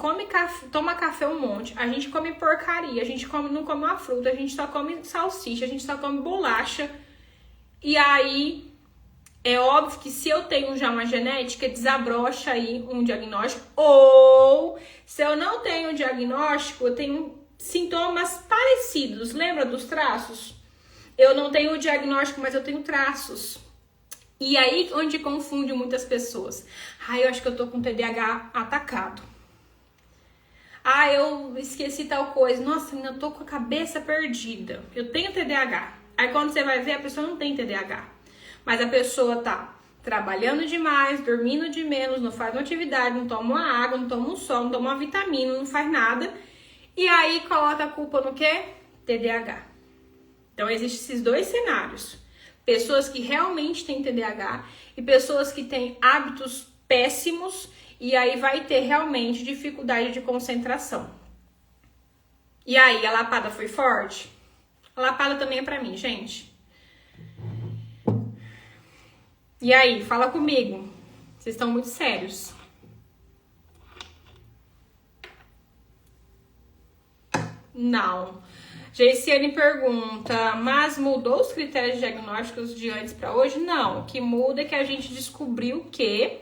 Speaker 1: toma café um monte, a gente come porcaria, a gente não come uma fruta, a gente só come salsicha, a gente só come bolacha. E aí, é óbvio que se eu tenho já uma genética, desabrocha aí um diagnóstico. Ou, se eu não tenho diagnóstico, eu tenho sintomas parecidos. Lembra dos traços? Eu não tenho o diagnóstico, mas eu tenho traços. E aí, onde confunde muitas pessoas. Ah, eu acho que eu tô com TDAH atacado. Ah, eu esqueci tal coisa. Nossa, eu tô com a cabeça perdida. Eu tenho TDAH. Aí, quando você vai ver, a pessoa não tem TDAH. Mas a pessoa tá trabalhando demais, dormindo de menos, não faz uma atividade, não toma uma água, não toma um sol, não toma uma vitamina, não faz nada. E aí coloca a culpa no quê? TDAH. Então, existem esses dois cenários. Pessoas que realmente têm TDAH e pessoas que têm hábitos péssimos e aí vai ter realmente dificuldade de concentração. E aí, a lapada foi forte? A lapada também é pra mim, gente. E aí, fala comigo. Vocês estão muito sérios. Não. Geiciane pergunta, mas mudou os critérios diagnósticos de antes para hoje? Não. O que muda é que a gente descobriu que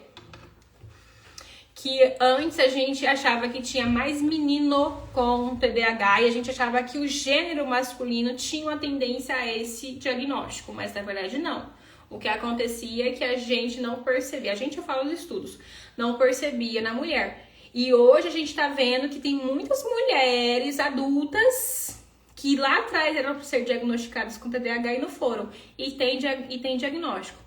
Speaker 1: antes a gente achava que tinha mais menino com TDAH e a gente achava que o gênero masculino tinha uma tendência a esse diagnóstico, mas na verdade não. O que acontecia é que a gente não percebia, eu falo dos estudos, não percebia na mulher. E hoje a gente tá vendo que tem muitas mulheres adultas que lá atrás eram para ser diagnosticadas com TDAH e não foram, e tem diagnóstico.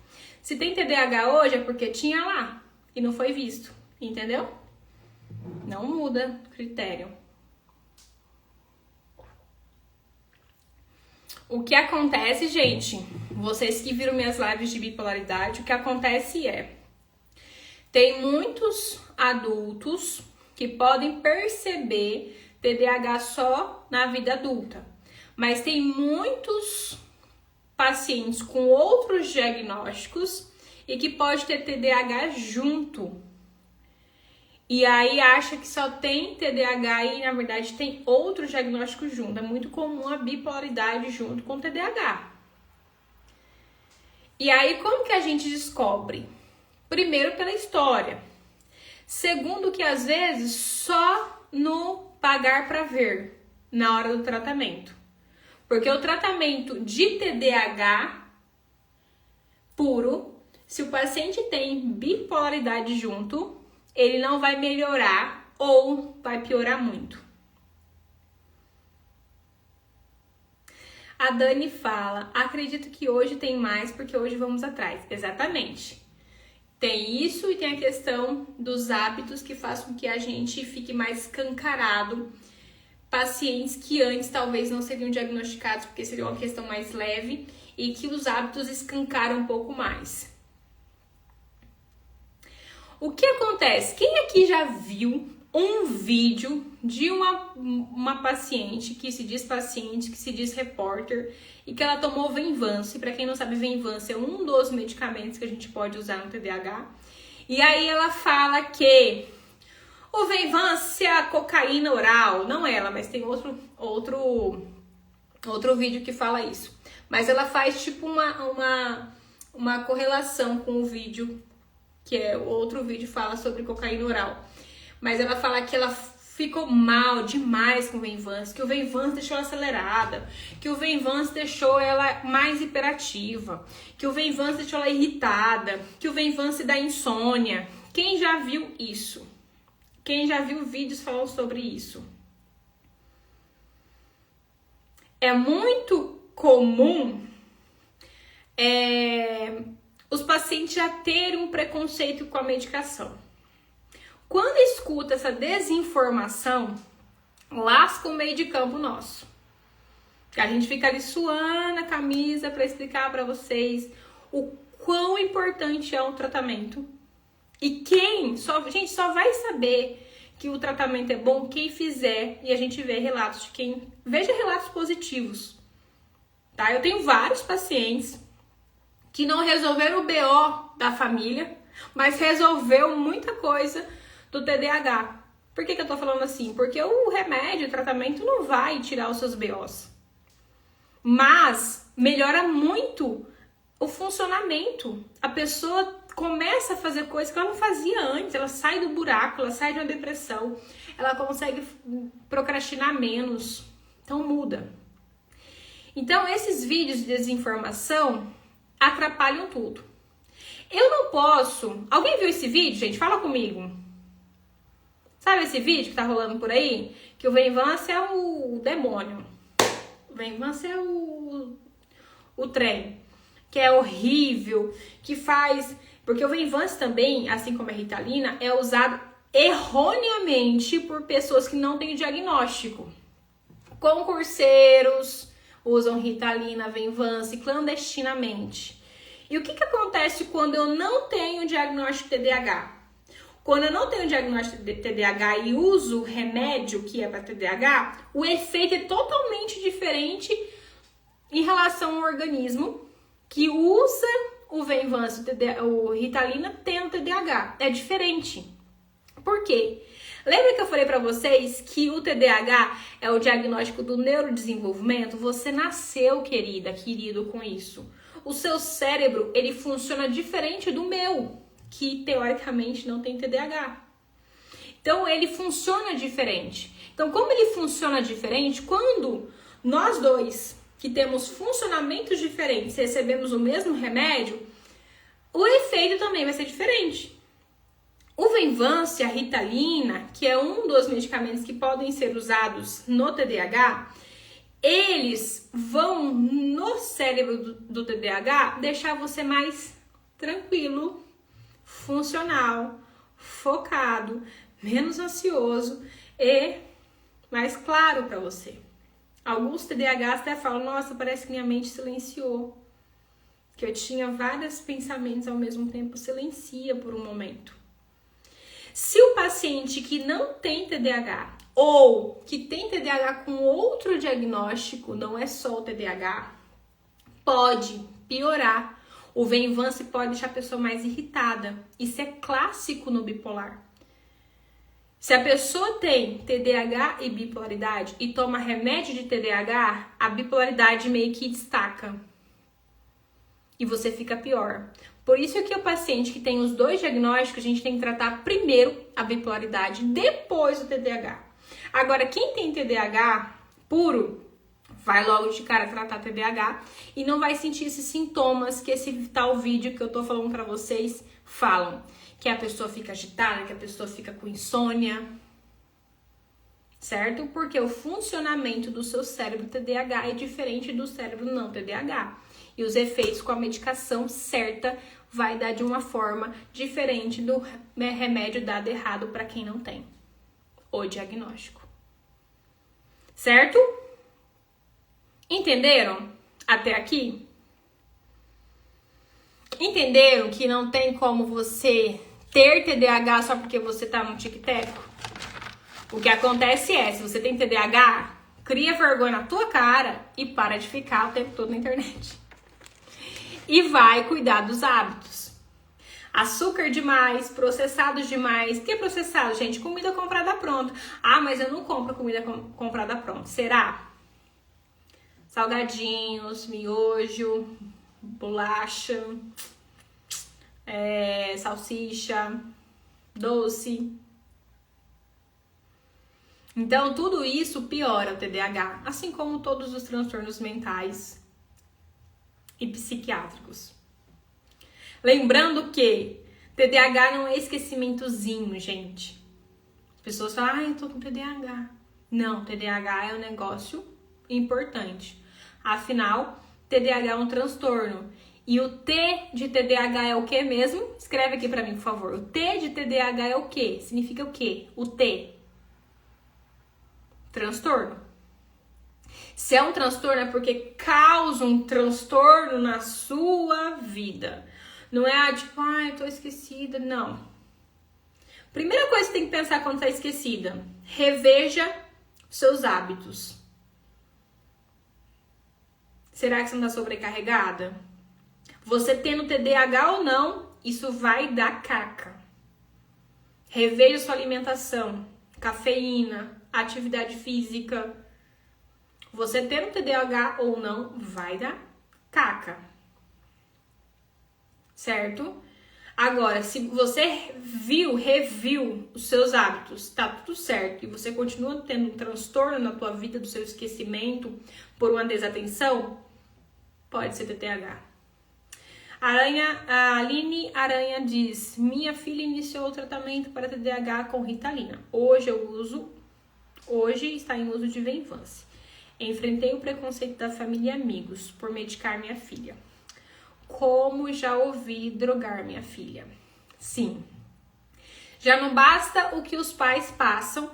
Speaker 1: Se tem TDAH hoje é porque tinha lá e não foi visto. Entendeu? Não muda o critério. O que acontece, gente, vocês que viram minhas lives de bipolaridade, o que acontece é, tem muitos adultos que podem perceber TDAH só na vida adulta, mas tem muitos pacientes com outros diagnósticos e que pode ter TDAH junto. E aí acha que só tem TDAH e na verdade tem outros diagnósticos junto. É muito comum a bipolaridade junto com TDAH. E aí como que a gente descobre? Primeiro pela história. Segundo que às vezes só no pagar para ver na hora do tratamento. Porque o tratamento de TDAH puro, se o paciente tem bipolaridade junto, ele não vai melhorar ou vai piorar muito. A Dani fala, acredito que hoje tem mais porque hoje vamos atrás. Exatamente. Tem isso e tem a questão dos hábitos que faz com que a gente fique mais escancarado. Pacientes que antes talvez não seriam diagnosticados porque seria uma questão mais leve e que os hábitos escancaram um pouco mais. O que acontece? Quem aqui já viu um vídeo de uma paciente que se diz paciente, que se diz repórter e que ela tomou Venvance? Para quem não sabe, Venvance é um dos medicamentos que a gente pode usar no TDAH. E aí ela fala que o Venvance é a cocaína oral. Não ela, mas tem outro vídeo que fala isso. Mas ela faz tipo uma correlação com o vídeo, que é outro vídeo que fala sobre cocaína oral. Mas ela fala que ela ficou mal demais com o Venvance, que o Venvance deixou ela acelerada, que o Venvance deixou ela mais hiperativa, que o Venvance deixou ela irritada, que o Venvance dá insônia. Quem já viu isso? Quem já viu vídeos falando sobre isso? É muito comum os pacientes já terem um preconceito com a medicação. Quando escuta essa desinformação, lasca o meio de campo nosso. A gente fica ali suando a camisa para explicar para vocês o quão importante é o tratamento. E gente, só vai saber que o tratamento é bom quem fizer, e a gente vê relatos de quem... Veja relatos positivos, tá? Eu tenho vários pacientes que não resolveram o BO da família, mas resolveu muita coisa do TDAH. Por que eu tô falando assim? Porque o remédio, o tratamento não vai tirar os seus BOs, mas melhora muito o funcionamento. A pessoa começa a fazer coisas que ela não fazia antes, ela sai do buraco, ela sai de uma depressão, ela consegue procrastinar menos, então muda. Então esses vídeos de desinformação atrapalham tudo. Eu não posso... Alguém viu esse vídeo, gente? Fala comigo. Sabe esse vídeo que tá rolando por aí? Que o Venvance é o demônio. O Venvance é o trem. Que é horrível, que faz Porque o Venvance também, assim como a Ritalina, é usado erroneamente por pessoas que não têm diagnóstico. Concurseiros usam Ritalina, Venvance clandestinamente. E o que acontece quando eu não tenho diagnóstico de TDAH? Quando eu não tenho diagnóstico de TDAH e uso remédio que é para TDAH, o efeito é totalmente diferente em relação ao organismo que usa o Venvance, o Ritalina, tendo TDAH. É diferente. Por quê? Lembra que eu falei para vocês que o TDAH é o diagnóstico do neurodesenvolvimento? Você nasceu, querido, com isso. O seu cérebro, ele funciona diferente do meu, que teoricamente não tem TDAH. Então, ele funciona diferente. Então, como ele funciona diferente, quando nós dois, que temos funcionamentos diferentes, recebemos o mesmo remédio, o efeito também vai ser diferente. O Venvance, a Ritalina, que é um dos medicamentos que podem ser usados no TDAH, eles vão no cérebro do TDAH deixar você mais tranquilo, funcional, focado, menos ansioso e mais claro para você. Alguns TDAHs até falam, nossa, parece que minha mente silenciou. Que eu tinha vários pensamentos ao mesmo tempo, silencia por um momento. Se o paciente que não tem TDAH ou que tem TDAH com outro diagnóstico, não é só o TDAH, pode piorar. O Venvance pode deixar a pessoa mais irritada. Isso é clássico no bipolar. Se a pessoa tem TDAH e bipolaridade e toma remédio de TDAH, a bipolaridade meio que destaca. E você fica pior. Por isso que o paciente que tem os dois diagnósticos, a gente tem que tratar primeiro a bipolaridade, depois o TDAH. Agora, quem tem TDAH puro, vai logo de cara tratar TDAH e não vai sentir esses sintomas que esse tal vídeo que eu tô falando pra vocês falam. Que a pessoa fica agitada, que a pessoa fica com insônia, certo? Porque o funcionamento do seu cérebro TDAH é diferente do cérebro não TDAH. E os efeitos com a medicação certa vai dar de uma forma diferente do remédio dado errado para quem não tem o diagnóstico. Certo? Entenderam até aqui? Entenderam que não tem como você ter TDAH só porque você tá no tic-teco? O que acontece é, se você tem TDAH, cria vergonha na tua cara e para de ficar o tempo todo na internet. E vai cuidar dos hábitos. Açúcar demais, processados demais. O que é processado, gente? Comida comprada pronta. Ah, mas eu não compro comida comprada pronta. Será? Salgadinhos, miojo, bolacha, salsicha, doce. Então, tudo isso piora o TDAH, assim como todos os transtornos mentais e psiquiátricos. Lembrando que TDAH não é esquecimentozinho, gente. As pessoas falam, eu tô com TDAH. Não, TDAH é um negócio importante. Afinal, TDAH é um transtorno. E o T de TDAH é o que mesmo? Escreve aqui pra mim, por favor. O T de TDAH é o que? Significa o quê? O T. Transtorno. Se é um transtorno é porque causa um transtorno na sua vida. Não é tipo, eu tô esquecida. Não. Primeira coisa que você tem que pensar quando tá esquecida. Reveja seus hábitos. Será que você não tá sobrecarregada? Você tendo TDAH ou não, isso vai dar caca. Reveja sua alimentação. Cafeína, atividade física. Você tendo TDAH ou não, vai dar caca. Certo? Agora, se você reviu os seus hábitos, tá tudo certo, e você continua tendo um transtorno na tua vida do seu esquecimento por uma desatenção, pode ser TDAH. A Aline Aranha diz, minha filha iniciou o tratamento para TDAH com Ritalina. Hoje está em uso de Venvance. Enfrentei o preconceito da família e amigos por medicar minha filha. como já ouvi drogar minha filha. Sim. Já não basta o que os pais passam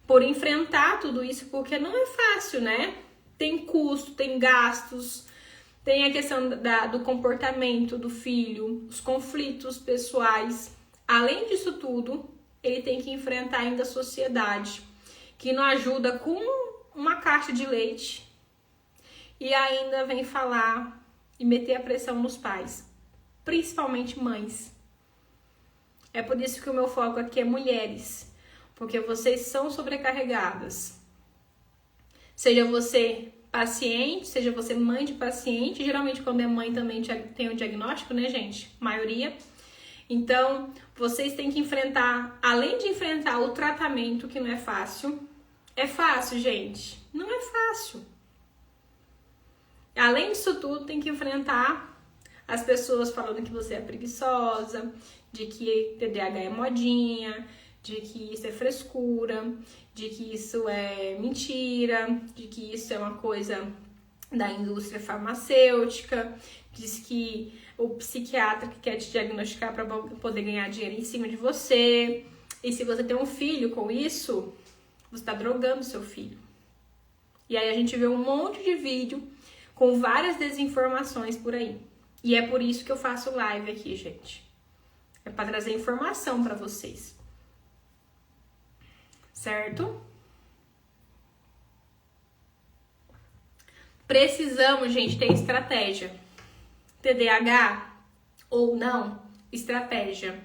Speaker 1: por enfrentar tudo isso, porque não é fácil, né? Tem custo, tem gastos, tem a questão do comportamento do filho, os conflitos pessoais. Além disso tudo, ele tem que enfrentar ainda a sociedade, que não ajuda com uma caixa de leite e ainda vem falar e meter a pressão nos pais, principalmente mães. É por isso que o meu foco aqui é mulheres, porque vocês são sobrecarregadas. Seja você paciente, seja você mãe de paciente, geralmente quando é mãe também tem o diagnóstico, né, gente? Maioria. Então, vocês têm que enfrentar, além de enfrentar o tratamento, que não é fácil. É fácil, gente? Não é fácil. Além disso tudo, tem que enfrentar as pessoas falando que você é preguiçosa, de que TDAH é modinha, de que isso é frescura, de que isso é mentira, de que isso é uma coisa da indústria farmacêutica, diz que o psiquiatra que quer te diagnosticar para poder ganhar dinheiro em cima de você. E se você tem um filho com isso, você está drogando seu filho. E aí a gente vê um monte de vídeo com várias desinformações por aí. E é por isso que eu faço live aqui, gente. É para trazer informação para vocês. Certo? Precisamos, gente, ter estratégia. TDAH ou não, estratégia.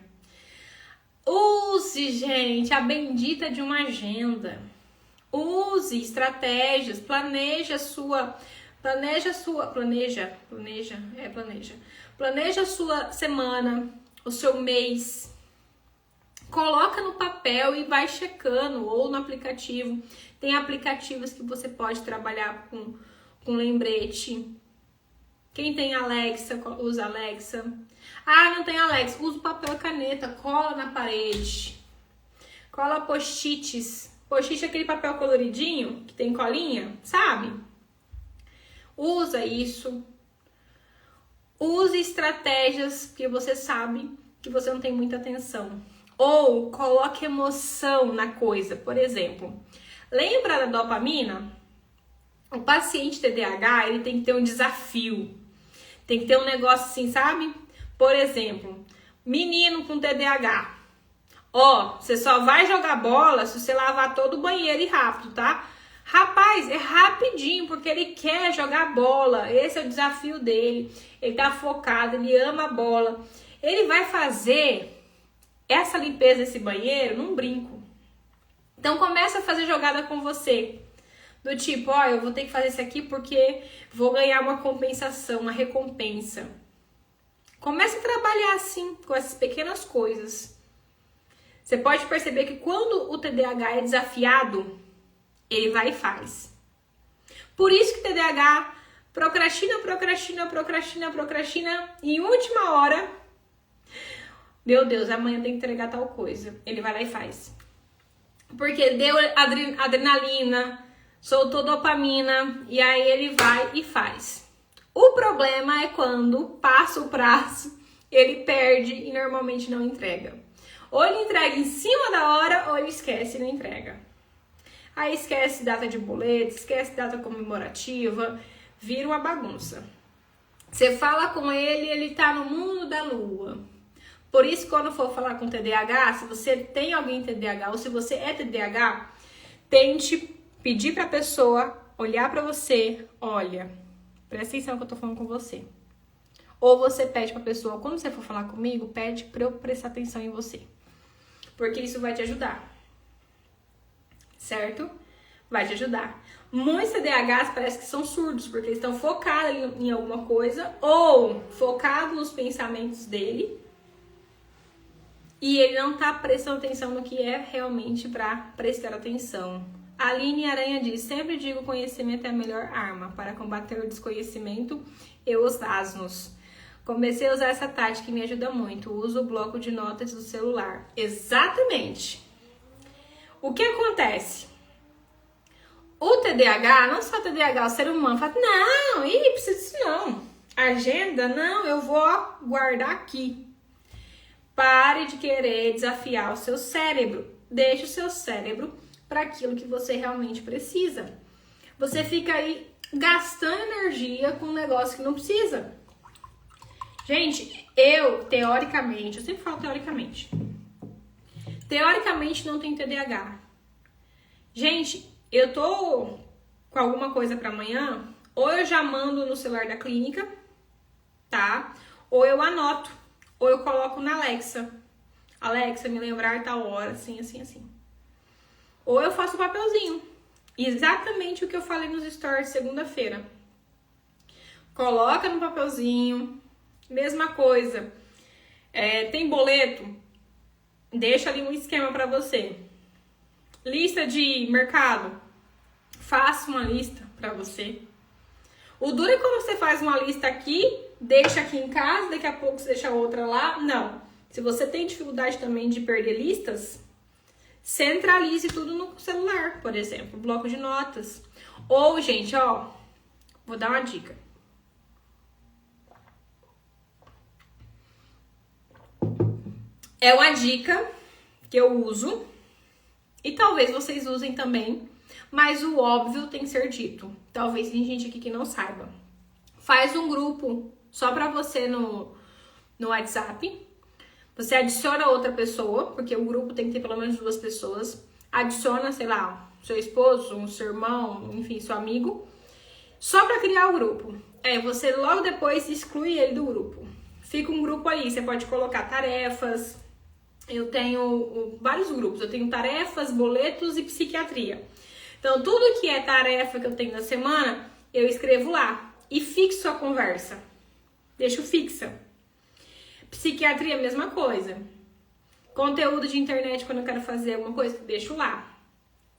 Speaker 1: Use, gente, a bendita de uma agenda. Use estratégias, planeja a sua semana, o seu mês. Coloca no papel e vai checando, ou no aplicativo. Tem aplicativos que você pode trabalhar com lembrete. Quem tem Alexa, usa Alexa. Ah, não tem Alexa, usa o papel e caneta, cola na parede. Cola post-its. Post-it é aquele papel coloridinho, que tem colinha, sabe? Usa isso. Use estratégias que você sabe que você não tem muita atenção. Ou coloque emoção na coisa. Por exemplo, lembra da dopamina? O paciente TDAH, ele tem que ter um desafio. Tem que ter um negócio assim, sabe? Por exemplo, menino com TDAH. Ó, você só vai jogar bola se você lavar todo o banheiro e rápido, tá? Rapaz, é rapidinho, porque ele quer jogar bola. Esse é o desafio dele. Ele tá focado, ele ama a bola. Ele vai fazer essa limpeza desse banheiro num brinco. Então começa a fazer jogada com você. Do tipo, ó, eu vou ter que fazer isso aqui porque vou ganhar uma compensação, uma recompensa. Começa a trabalhar assim, com essas pequenas coisas. Você pode perceber que quando o TDAH é desafiado, ele vai e faz. Por isso que o TDAH procrastina, e em última hora, meu Deus, amanhã tem que entregar tal coisa. Ele vai lá e faz. Porque deu adrenalina, soltou dopamina, e aí ele vai e faz. O problema é quando passa o prazo, ele perde e normalmente não entrega. Ou ele entrega em cima da hora, ou ele esquece e não entrega. Aí esquece data de boleto, esquece data comemorativa, vira uma bagunça. Você fala com ele, ele tá no mundo da lua. Por isso, quando for falar com TDAH, se você tem alguém TDAH ou se você é TDAH, tente pedir pra pessoa olhar pra você, olha, presta atenção que eu tô falando com você. Ou você pede pra pessoa, quando você for falar comigo, pede pra eu prestar atenção em você. Porque isso vai te ajudar. Certo? Vai te ajudar. Muitos TDAHs parece que são surdos, porque eles estão focados em alguma coisa, ou focados nos pensamentos dele, e ele não tá prestando atenção no que é realmente para prestar atenção. A Aline Aranha diz, sempre digo conhecimento é a melhor arma para combater o desconhecimento e os asnos. Comecei a usar essa tática e me ajuda muito. Uso o bloco de notas do celular. Exatamente. O que acontece? O TDAH, não só o TDAH, o ser humano fala, não, precisa disso não. Agenda? Não, eu vou guardar aqui. Pare de querer desafiar o seu cérebro. Deixe o seu cérebro para aquilo que você realmente precisa. Você fica aí gastando energia com um negócio que não precisa. Gente, teoricamente, eu sempre falo teoricamente não tenho TDAH. Gente, eu tô com alguma coisa para amanhã, ou eu já mando no celular da clínica, tá? Ou eu anoto, ou eu coloco na Alexa. Alexa, me lembrar tal hora, assim, assim, assim. Ou eu faço um papelzinho. Exatamente o que eu falei nos stories segunda-feira. Coloca no papelzinho. Mesma coisa. Tem boleto? Deixa ali um esquema para você. Lista de mercado? Faça uma lista para você. O duro é quando você faz uma lista aqui, deixa aqui em casa, daqui a pouco você deixa outra lá. Não. Se você tem dificuldade também de perder listas, centralize tudo no celular, por exemplo, bloco de notas. Ou, gente, ó, vou dar uma dica. É uma dica que eu uso e talvez vocês usem também, mas o óbvio tem que ser dito. Talvez tem gente aqui que não saiba. Faz um grupo só pra você no WhatsApp. Você adiciona outra pessoa, porque o grupo tem que ter pelo menos 2 pessoas. Adiciona, sei lá, seu esposo, seu irmão, enfim, seu amigo. Só pra criar o grupo. Você logo depois exclui ele do grupo. Fica um grupo ali, você pode colocar tarefas. Eu tenho vários grupos. Eu tenho tarefas, boletos e psiquiatria. Então, tudo que é tarefa que eu tenho na semana, eu escrevo lá. E fixo a conversa. Deixo fixa. Psiquiatria, mesma coisa. Conteúdo de internet, quando eu quero fazer alguma coisa, deixo lá.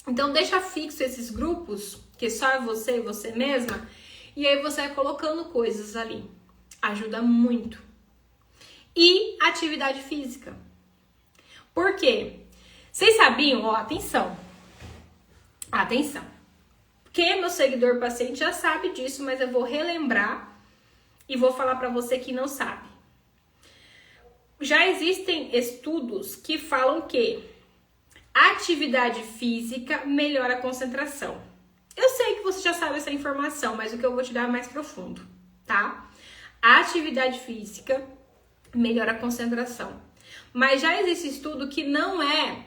Speaker 1: Então, deixa fixo esses grupos, que só é você e você mesma, e aí você vai colocando coisas ali. Ajuda muito. E atividade física. Por quê? Vocês sabiam? Ó, atenção. Atenção. Quem é meu seguidor paciente já sabe disso, mas eu vou relembrar e vou falar pra você que não sabe. Já existem estudos que falam que a atividade física melhora a concentração. Eu sei que você já sabe essa informação, mas o que eu vou te dar é mais profundo, tá? A atividade física melhora a concentração. Mas já existe estudo que não é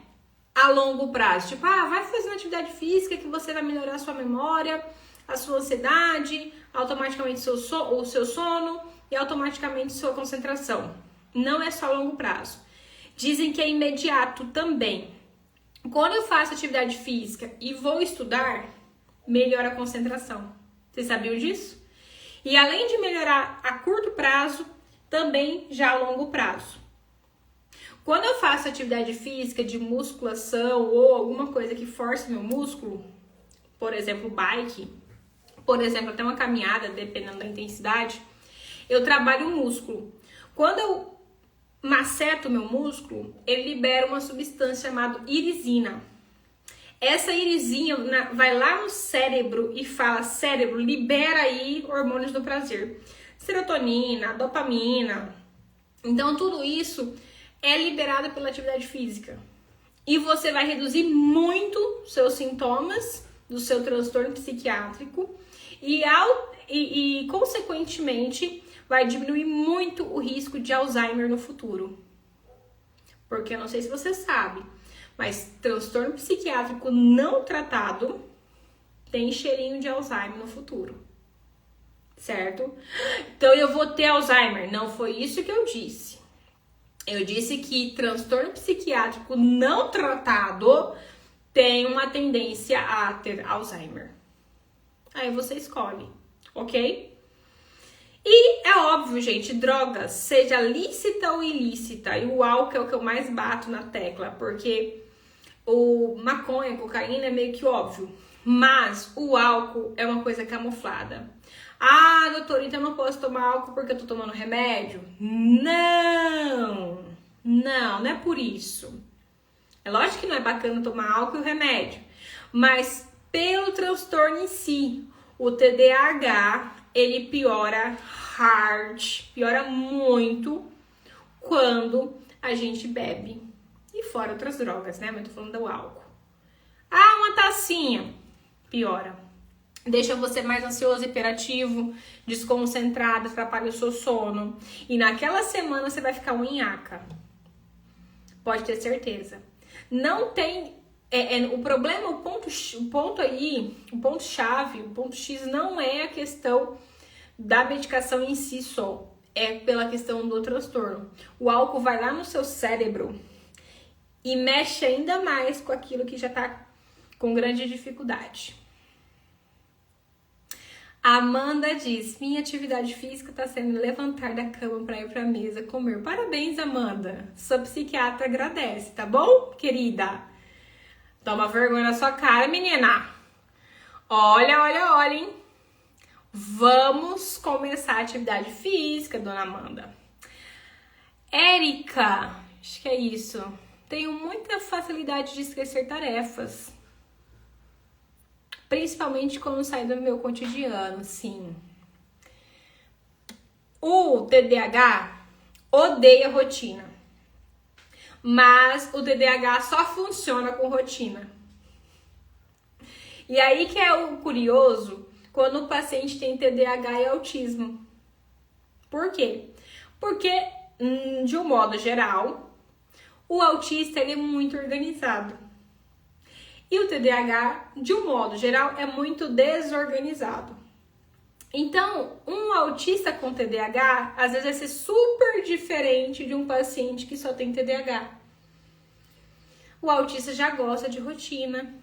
Speaker 1: a longo prazo. Tipo, vai fazer uma atividade física que você vai melhorar a sua memória, a sua ansiedade, automaticamente o seu sono e automaticamente sua concentração. Não é só a longo prazo. Dizem que é imediato também. Quando eu faço atividade física e vou estudar, melhora a concentração. Vocês sabiam disso? E além de melhorar a curto prazo, também já a longo prazo. Quando eu faço atividade física de musculação ou alguma coisa que force meu músculo, por exemplo, bike, por exemplo, até uma caminhada, dependendo da intensidade, eu trabalho o músculo. Quando eu maceto meu músculo, ele libera uma substância chamada irisina. Essa irisina vai lá no cérebro e fala, cérebro, libera aí hormônios do prazer. Serotonina, dopamina. Então, tudo isso é liberado pela atividade física. E você vai reduzir muito seus sintomas do seu transtorno psiquiátrico e consequentemente, vai diminuir muito o risco de Alzheimer no futuro. Porque eu não sei se você sabe, mas transtorno psiquiátrico não tratado tem cheirinho de Alzheimer no futuro. Certo? Então eu vou ter Alzheimer. Não foi isso que eu disse. Eu disse que transtorno psiquiátrico não tratado tem uma tendência a ter Alzheimer. Aí você escolhe, ok? E é óbvio, gente, drogas, seja lícita ou ilícita, e o álcool é o que eu mais bato na tecla, porque o maconha, cocaína é meio que óbvio, mas o álcool é uma coisa camuflada. Ah, doutor, então eu não posso tomar álcool porque eu tô tomando remédio? Não é por isso. É lógico que não é bacana tomar álcool e remédio, mas pelo transtorno em si, o TDAH ele piora piora muito quando a gente bebe. E fora outras drogas, né? Mas tô falando do álcool. Ah, uma tacinha. Piora. Deixa você mais ansioso, hiperativo, desconcentrado, atrapalha o seu sono. E naquela semana você vai ficar um nhaca. Pode ter certeza. Não tem... o problema, o ponto chave, o ponto X não é a questão da medicação em si só. É pela questão do transtorno. O álcool vai lá no seu cérebro e mexe ainda mais com aquilo que já tá com grande dificuldade. A Amanda diz, minha atividade física tá sendo levantar da cama para ir pra mesa comer. Parabéns, Amanda. Sua psiquiatra agradece, tá bom, querida? Toma vergonha na sua cara, menina. Olha, hein? Vamos começar a atividade física, dona Amanda. Érica, acho que é isso. Tenho muita facilidade de esquecer tarefas. Principalmente quando sai do meu cotidiano, sim. O TDAH odeia rotina. Mas o TDAH só funciona com rotina. E aí que é o curioso, quando o paciente tem TDAH e autismo. Por quê? Porque, de um modo geral, o autista ele é muito organizado. E o TDAH, de um modo geral, é muito desorganizado. Então, um autista com TDAH, às vezes vai ser super diferente de um paciente que só tem TDAH. O autista já gosta de rotina,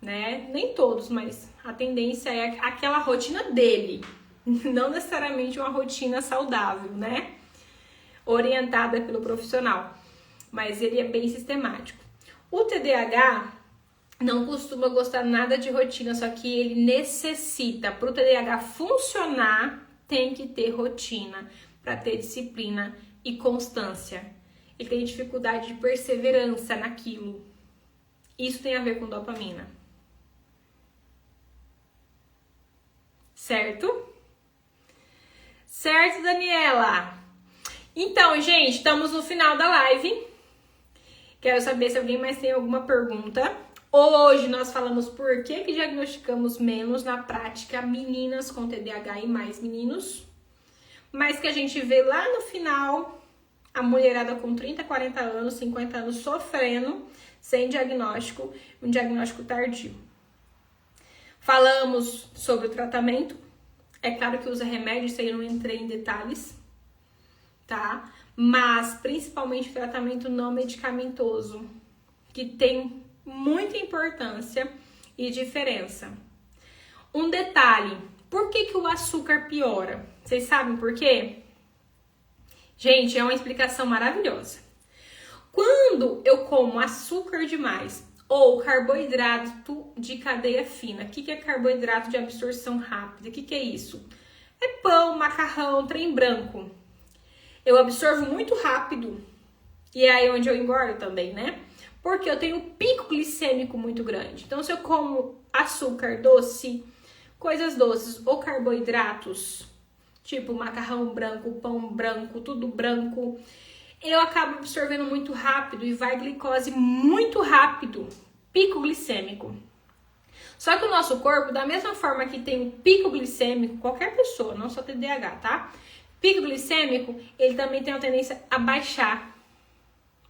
Speaker 1: né? Nem todos, mas a tendência é aquela rotina dele. Não necessariamente uma rotina saudável, né? Orientada pelo profissional. Mas ele é bem sistemático. O TDAH não costuma gostar nada de rotina, só que ele necessita, para o TDAH funcionar, tem que ter rotina, para ter disciplina e constância. Ele tem dificuldade de perseverança naquilo. Isso tem a ver com dopamina. Certo? Certo, Daniela? Então, gente, estamos no final da live. Quero saber se alguém mais tem alguma pergunta. Hoje nós falamos por que diagnosticamos menos na prática meninas com TDAH e mais meninos, mas que a gente vê lá no final a mulherada com 30, 40 anos, 50 anos sofrendo sem diagnóstico, um diagnóstico tardio. Falamos sobre o tratamento, é claro que usa remédio, isso aí eu não entrei em detalhes, tá? Mas principalmente tratamento não medicamentoso, que tem muita importância e diferença. Um detalhe, por que o açúcar piora? Vocês sabem por quê? Gente, é uma explicação maravilhosa. Quando eu como açúcar demais ou carboidrato de cadeia fina, o que é carboidrato de absorção rápida? O que é isso? É pão, macarrão, trem branco. Eu absorvo muito rápido e é aí onde eu engordo também, né? Porque eu tenho um pico glicêmico muito grande. Então, se eu como açúcar doce, coisas doces ou carboidratos, tipo macarrão branco, pão branco, tudo branco, eu acabo absorvendo muito rápido e vai glicose muito rápido, pico glicêmico. Só que o nosso corpo, da mesma forma que tem um pico glicêmico, qualquer pessoa, não só TDAH, tá? Pico glicêmico, ele também tem uma tendência a baixar,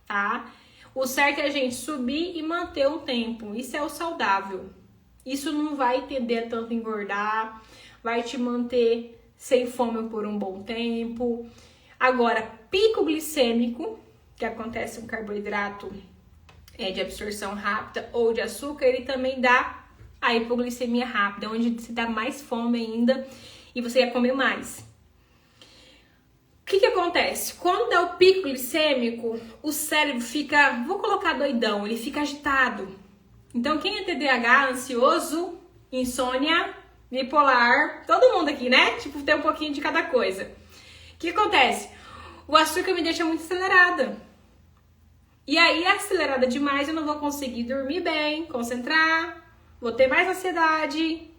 Speaker 1: tá? O certo é a gente subir e manter um tempo. Isso é o saudável. Isso não vai tender a tanto engordar, vai te manter sem fome por um bom tempo. Agora, pico glicêmico, que acontece com carboidrato de absorção rápida ou de açúcar, ele também dá a hipoglicemia rápida, onde se dá mais fome ainda e você quer comer mais. O que acontece? Quando dá o pico glicêmico, o cérebro fica, vou colocar doidão, ele fica agitado. Então, quem é TDAH, ansioso, insônia, bipolar, todo mundo aqui, né? Tipo, tem um pouquinho de cada coisa. O que acontece? O açúcar me deixa muito acelerada. E aí, acelerada demais, eu não vou conseguir dormir bem, concentrar, vou ter mais ansiedade,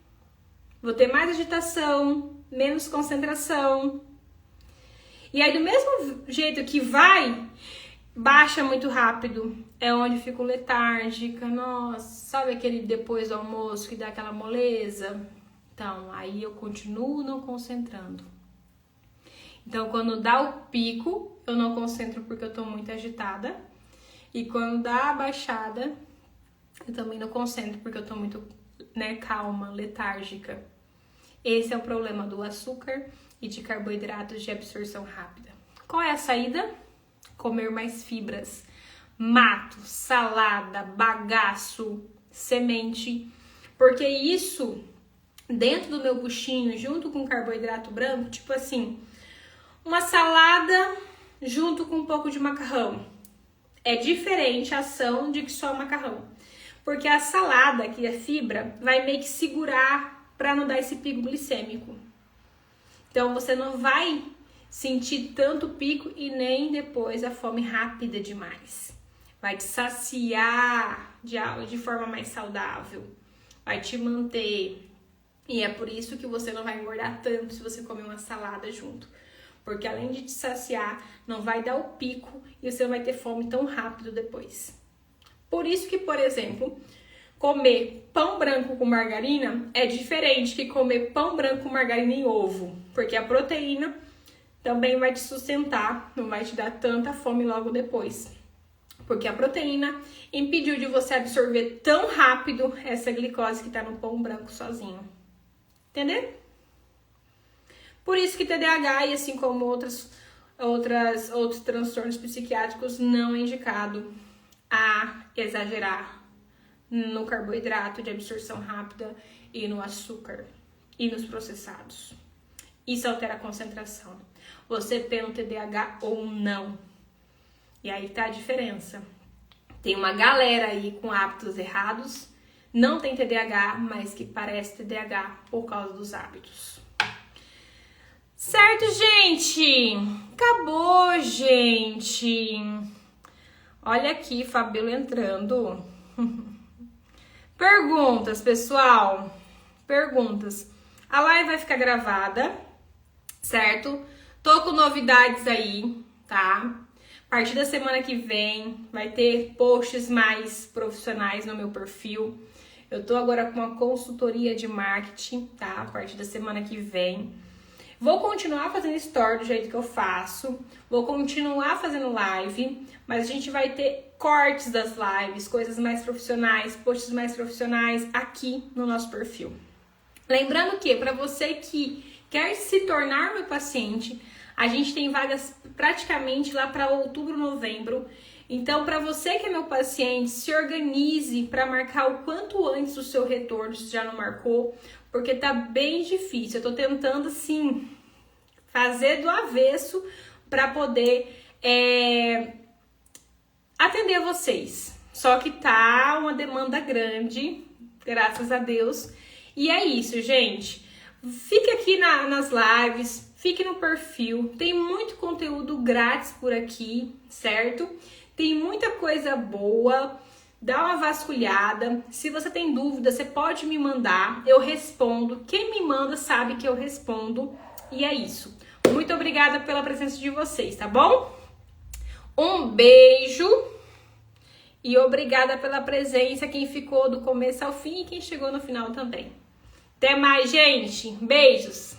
Speaker 1: vou ter mais agitação. menos concentração. E aí, do mesmo jeito que baixa muito rápido, é onde eu fico letárgica, nossa, sabe aquele depois do almoço que dá aquela moleza? Então, aí eu continuo não concentrando. Então, quando dá o pico, eu não concentro porque eu tô muito agitada. E quando dá a baixada, eu também não concentro porque eu tô muito, calma, letárgica. Esse é o problema do açúcar e de carboidratos de absorção rápida. Qual é a saída? Comer mais fibras, mato, salada, bagaço, semente, porque isso dentro do meu buchinho, junto com carboidrato branco, tipo assim, uma salada junto com um pouco de macarrão. É diferente a ação de que só macarrão, porque a salada, que é fibra, vai meio que segurar para não dar esse pico glicêmico. Então você não vai sentir tanto pico e nem depois a fome rápida demais. Vai te saciar de forma mais saudável. Vai te manter. E é por isso que você não vai engordar tanto se você comer uma salada junto. Porque além de te saciar, não vai dar o pico e você não vai ter fome tão rápido depois. Por isso que, por exemplo, comer pão branco com margarina é diferente que comer pão branco com margarina e ovo. Porque a proteína também vai te sustentar, não vai te dar tanta fome logo depois. Porque a proteína impediu de você absorver tão rápido essa glicose que está no pão branco sozinho. Entendeu? Por isso que TDAH, e assim como outros transtornos psiquiátricos, não é indicado a exagerar no carboidrato de absorção rápida e no açúcar e nos processados. Isso altera a concentração. Você tem um TDAH ou não. E aí tá a diferença. Tem uma galera aí com hábitos errados, não tem TDAH, mas que parece TDAH por causa dos hábitos. Certo, gente? Acabou, gente. Olha aqui, Fabíola entrando. Perguntas, pessoal. Perguntas. A live vai ficar gravada, certo? Tô com novidades aí, tá? A partir da semana que vem vai ter posts mais profissionais no meu perfil. Eu tô agora com uma consultoria de marketing, tá? A partir da semana que vem. Vou continuar fazendo story do jeito que eu faço. Vou continuar fazendo live, mas a gente vai ter cortes das lives, coisas mais profissionais, posts mais profissionais aqui no nosso perfil. Lembrando que para você que quer se tornar meu paciente, a gente tem vagas praticamente lá para outubro, novembro. Então, para você que é meu paciente, se organize para marcar o quanto antes o seu retorno, se já não marcou, porque tá bem difícil. Eu tô tentando, sim, fazer do avesso para poder atender vocês. Só que tá uma demanda grande, graças a Deus. E é isso, gente. Fique aqui nas lives, fique no perfil. Tem muito conteúdo grátis por aqui, certo? Tem muita coisa boa. Dá uma vasculhada. Se você tem dúvida, você pode me mandar. Eu respondo. Quem me manda sabe que eu respondo. E é isso. Muito obrigada pela presença de vocês, tá bom? Um beijo. E obrigada pela presença, quem ficou do começo ao fim e quem chegou no final também. Até mais, gente. Beijos.